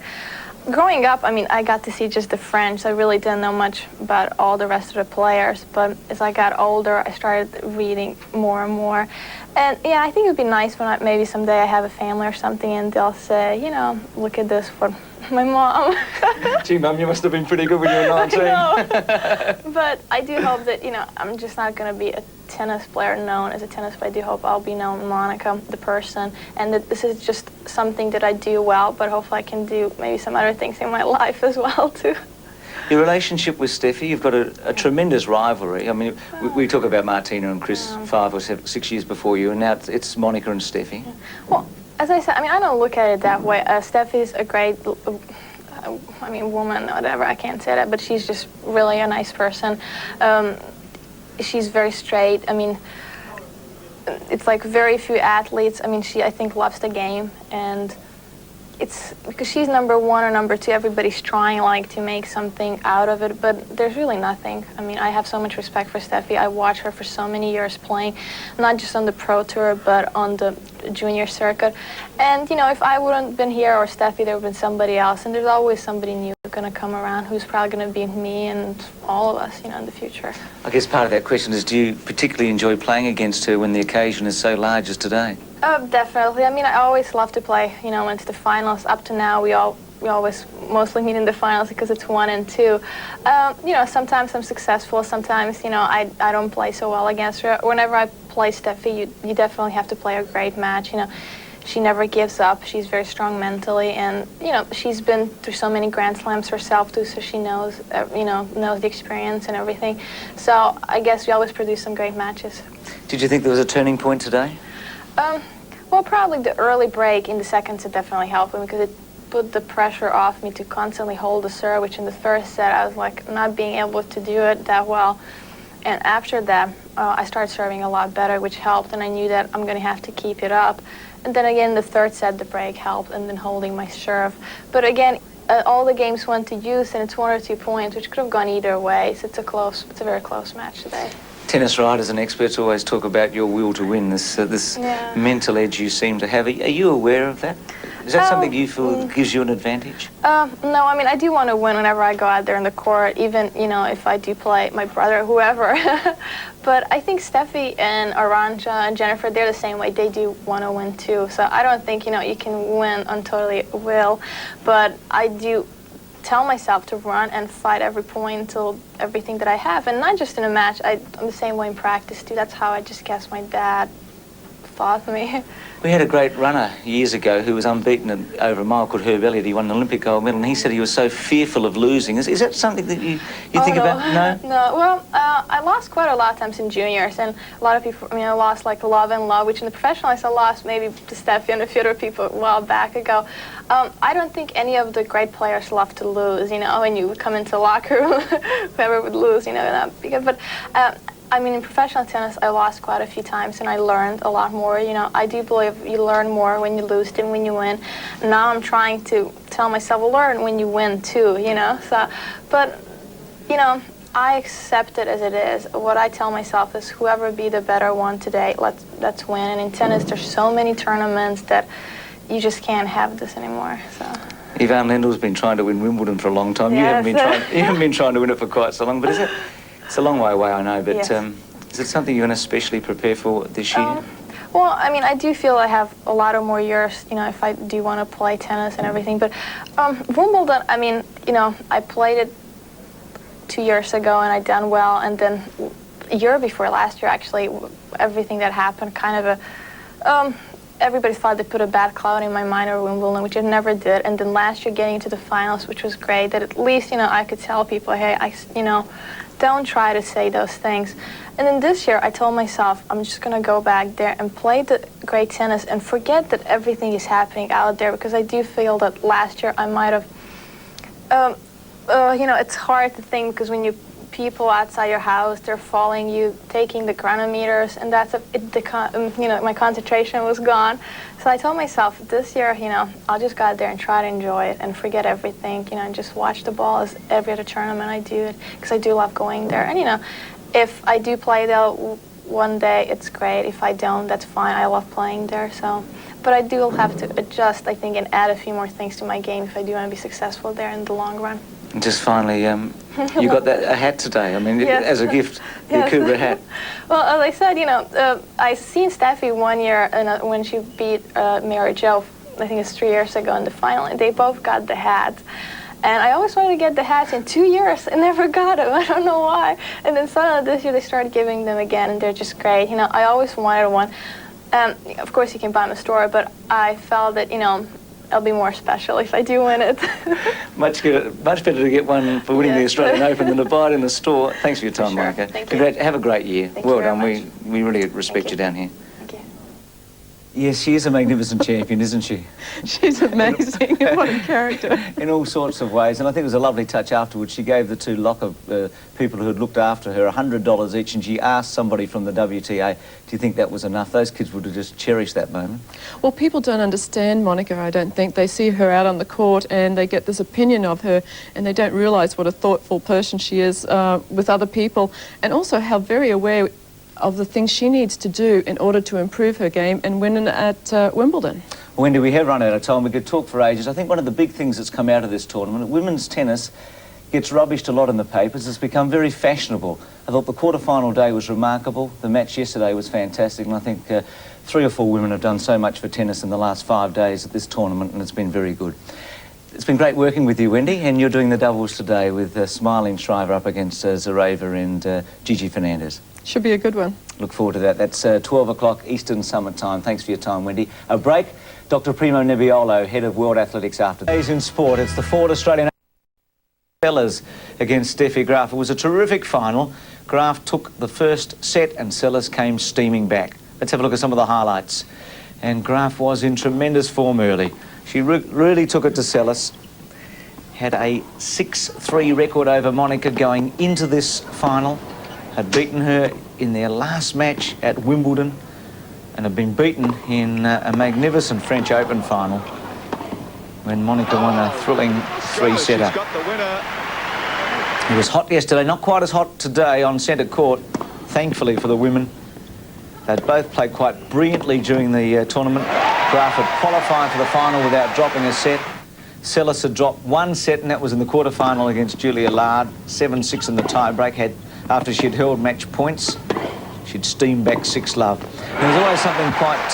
Growing up, I mean, I got to see just the French. I really didn't know much about all the rest of the players, but as I got older, I started reading more and more. And yeah, I think it would be nice when maybe someday I have a family or something, and they'll say, you know, look at this for my mom. Gee, Mum, you must have been pretty good when you were 19. I know. But I do hope that, you know, I'm just not going to be a tennis player known as a tennis player. I do hope I'll be known Monica, the person, and that this is just something that I do well, but hopefully I can do maybe some other things in my life as well, too. Your relationship with Steffi, you've got a tremendous rivalry. I mean, we talk about Martina and Chris 5 or 6 years before you, and now it's Monica and Steffi. Well, as I said, I mean, I don't look at it that way. Steffi's a great, I mean, woman, whatever, I can't say that, but she's just really a nice person. She's very straight. I mean, it's like very few athletes. I mean, she, I think, loves the game, and it's because she's #1 or #2, everybody's trying like to make something out of it, but there's really nothing. I mean, I have so much respect for Steffi. I watched her for so many years playing, not just on the pro tour, but on the junior circuit. And, you know, if I wouldn't been here or Steffi, there would have been somebody else. And there's always somebody new going to come around who's probably going to be me and all of us, you know, in the future. I guess part of that question is, do you particularly enjoy playing against her when the occasion is so large as today? Definitely. I mean, I always love to play, you know, into the finals. Up to now, we always mostly meet in the finals because it's 1 and 2. You know, sometimes I'm successful, sometimes, you know, I don't play so well against her. Whenever I play Steffi, you definitely have to play a great match, you know. She never gives up. She's very strong mentally, and, you know, she's been through so many Grand Slams herself, too, so she knows, you know, knows the experience and everything. So I guess we always produce some great matches. Did you think there was a turning point today? Well, probably the early break in the second set definitely helped me because it put the pressure off me to constantly hold the serve, which in the first set I was like not being able to do it that well. And after that, I started serving a lot better, which helped, and I knew that I'm going to have to keep it up. And then again, the third set, the break helped, and then holding my serve. But again, all the games went to use, and it's 1 or 2 points, which could have gone either way. So it's a very close match today. Tennis writers and experts always talk about your will to win, this mental edge you seem to have. Are you aware of that? Is that something you feel gives you an advantage? No, I mean, I do want to win whenever I go out there in the court, even, you know, if I do play my brother or whoever. But I think Steffi and Arantxa and Jennifer, they're the same way. They do want to win, too. So I don't think, you know, you can win on totally will. But I do tell myself to run and fight every point until everything that I have. And not just in a match. I'm the same way in practice, too. That's how I just guess my dad thought me. We had a great runner years ago who was unbeaten over a mile called Herb Elliott. He won an Olympic gold medal, and he said he was so fearful of losing. Is that something that you think about? No? No. Well, I lost quite a lot of times in juniors, and a lot of people, I mean, I lost like Love and Love, which in the professionals I lost maybe to Steffi and a few other people a while back ago. I don't think any of the great players love to lose, you know, when you would come into the locker room, whoever would lose, you know, but I mean, in professional tennis, I lost quite a few times, and I learned a lot more. You know, I do believe you learn more when you lose than when you win. Now I'm trying to tell myself, well, learn when you win, too, you know. So, but, you know, I accept it as it is. What I tell myself is, whoever be the better one today, let's win. And in tennis, there's so many tournaments that you just can't have this anymore, so. Ivan Lendl's been trying to win Wimbledon for a long time. Yes. You haven't been trying to win it for quite so long, but is it? It's a long way away, I know, but yes. Is it something you're going to especially prepare for this year? Well, I mean, I do feel I have a lot of more years, you know, if I do want to play tennis and everything. But Wimbledon, I mean, you know, I played it 2 years ago and I done well. And then a year before last year, actually, everything that happened kind of everybody thought they put a bad cloud in my mind over Wimbledon, which it never did. And then last year getting into the finals, which was great, that at least, you know, I could tell people, hey, you know, don't try to say those things. And then this year, I told myself, I'm just going to go back there and play the great tennis and forget that everything is happening out there, because I do feel that last year I might have, you know, it's hard to think, because when people outside your house, they're following you, taking the chronometers, and that's you know, my concentration was gone. So I told myself this year, you know, I'll just go out there and try to enjoy it and forget everything, you know, and just watch the ball as every other tournament I do it, because I do love going there. And, you know, if I do play there one day, it's great. If I don't, that's fine. I love playing there, so. But I do have to adjust, I think, and add a few more things to my game if I do want to be successful there in the long run. And just finally, you got a hat today. I mean, yes. As a gift, your Kubra hat. Well, as I said, you know, I seen Steffi one year when she beat Mary Jo, I think it's 3 years ago in the final, and they both got the hats. And I always wanted to get the hats in 2 years and never got them. I don't know why. And then suddenly this year they started giving them again, and they're just great. You know, I always wanted one. Of course, you can buy them in a store, but I felt that, you know, it'll be more special if I do win it. Much better to get one for winning the Australian Open than to buy it in the store. Thanks for your time, sure. Monica. Thank you. Have a great year. Thank well you done. very much. We really respect you down here. Thank you. Yes, she is a magnificent champion, isn't she? She's amazing. What a character. In all sorts of ways, and I think it was a lovely touch afterwards. She gave the two locker people who had looked after her $100 each, and she asked somebody from the WTA, do you think that was enough? Those kids would have just cherished that moment. Well, people don't understand Monica, I don't think. They see her out on the court and they get this opinion of her, and they don't realise what a thoughtful person she is with other people, and also how very aware of the things she needs to do in order to improve her game and win at Wimbledon. Wendy, we have run out of time. We could talk for ages. I think one of the big things that's come out of this tournament, women's tennis gets rubbished a lot in the papers. It's become very fashionable. I thought the quarter-final day was remarkable. The match yesterday was fantastic, and I think 3 or 4 women have done so much for tennis in the last 5 days at this tournament, and it's been very good. It's been great working with you, Wendy, and you're doing the doubles today with Smiling Shriver up against Zareva and Gigi Fernandez. Should be a good one. Look forward to that. That's 12 o'clock Eastern Summer Time. Thanks for your time, Wendy. A break. Dr. Primo Nebbiolo, head of World Athletics after days in sport. It's the Ford Australian Seles against Steffi Graf. It was a terrific final. Graf took the first set and Seles came steaming back. Let's have a look at some of the highlights. And Graf was in tremendous form early. She really took it to Seles. Had a 6-3 record over Monica going into this final. Had beaten her in their last match at Wimbledon and had been beaten in a magnificent French Open final when Monica won a thrilling 3-setter. It was hot yesterday, not quite as hot today on centre court, thankfully for the women. They'd both played quite brilliantly during the tournament. Graf had qualified for the final without dropping a set. Seles had dropped 1 set, and that was in the quarter-final against Julia Lard. 7-6 in the tie-break. After she had held match points, she'd steamed back 6-love. There's always something quite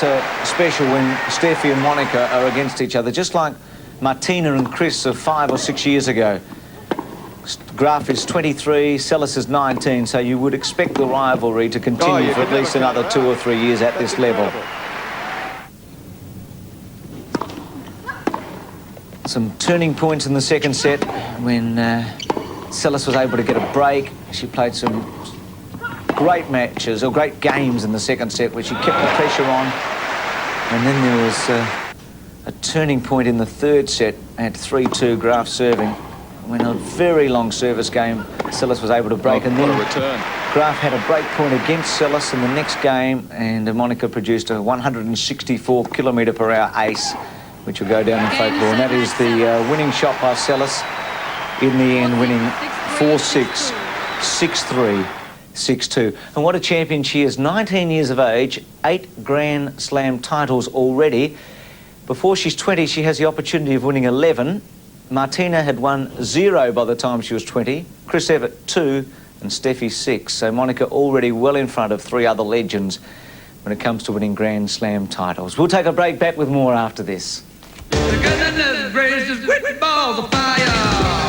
special when Steffi and Monica are against each other, just like Martina and Chris of 5 or 6 years ago. Graf is 23, Seles is 19, so you would expect the rivalry to continue for at least another 2 or 3 years at this level. Some turning points in the second set when Seles was able to get a break. She played some great matches, or great games in the second set where she kept the pressure on. And then there was a turning point in the third set at 3-2, Graf serving. When a very long service game, Seles was able to break. And then Graf had a break point against Seles in the next game, and Monica produced a 164km/h ace, which will go down in folklore. And that is the winning shot by Seles, in the end winning 4-6, 6-3, 6-2. And what a champion she is. 19 years of age, 8 Grand Slam titles already. Before she's 20, she has the opportunity of winning 11. Martina had won 0 by the time she was 20. Chris Evert 2 and Steffi 6. So Monica already well in front of 3 other legends when it comes to winning Grand Slam titles. We'll take a break, back with more after this. The gun and the braces with balls of fire.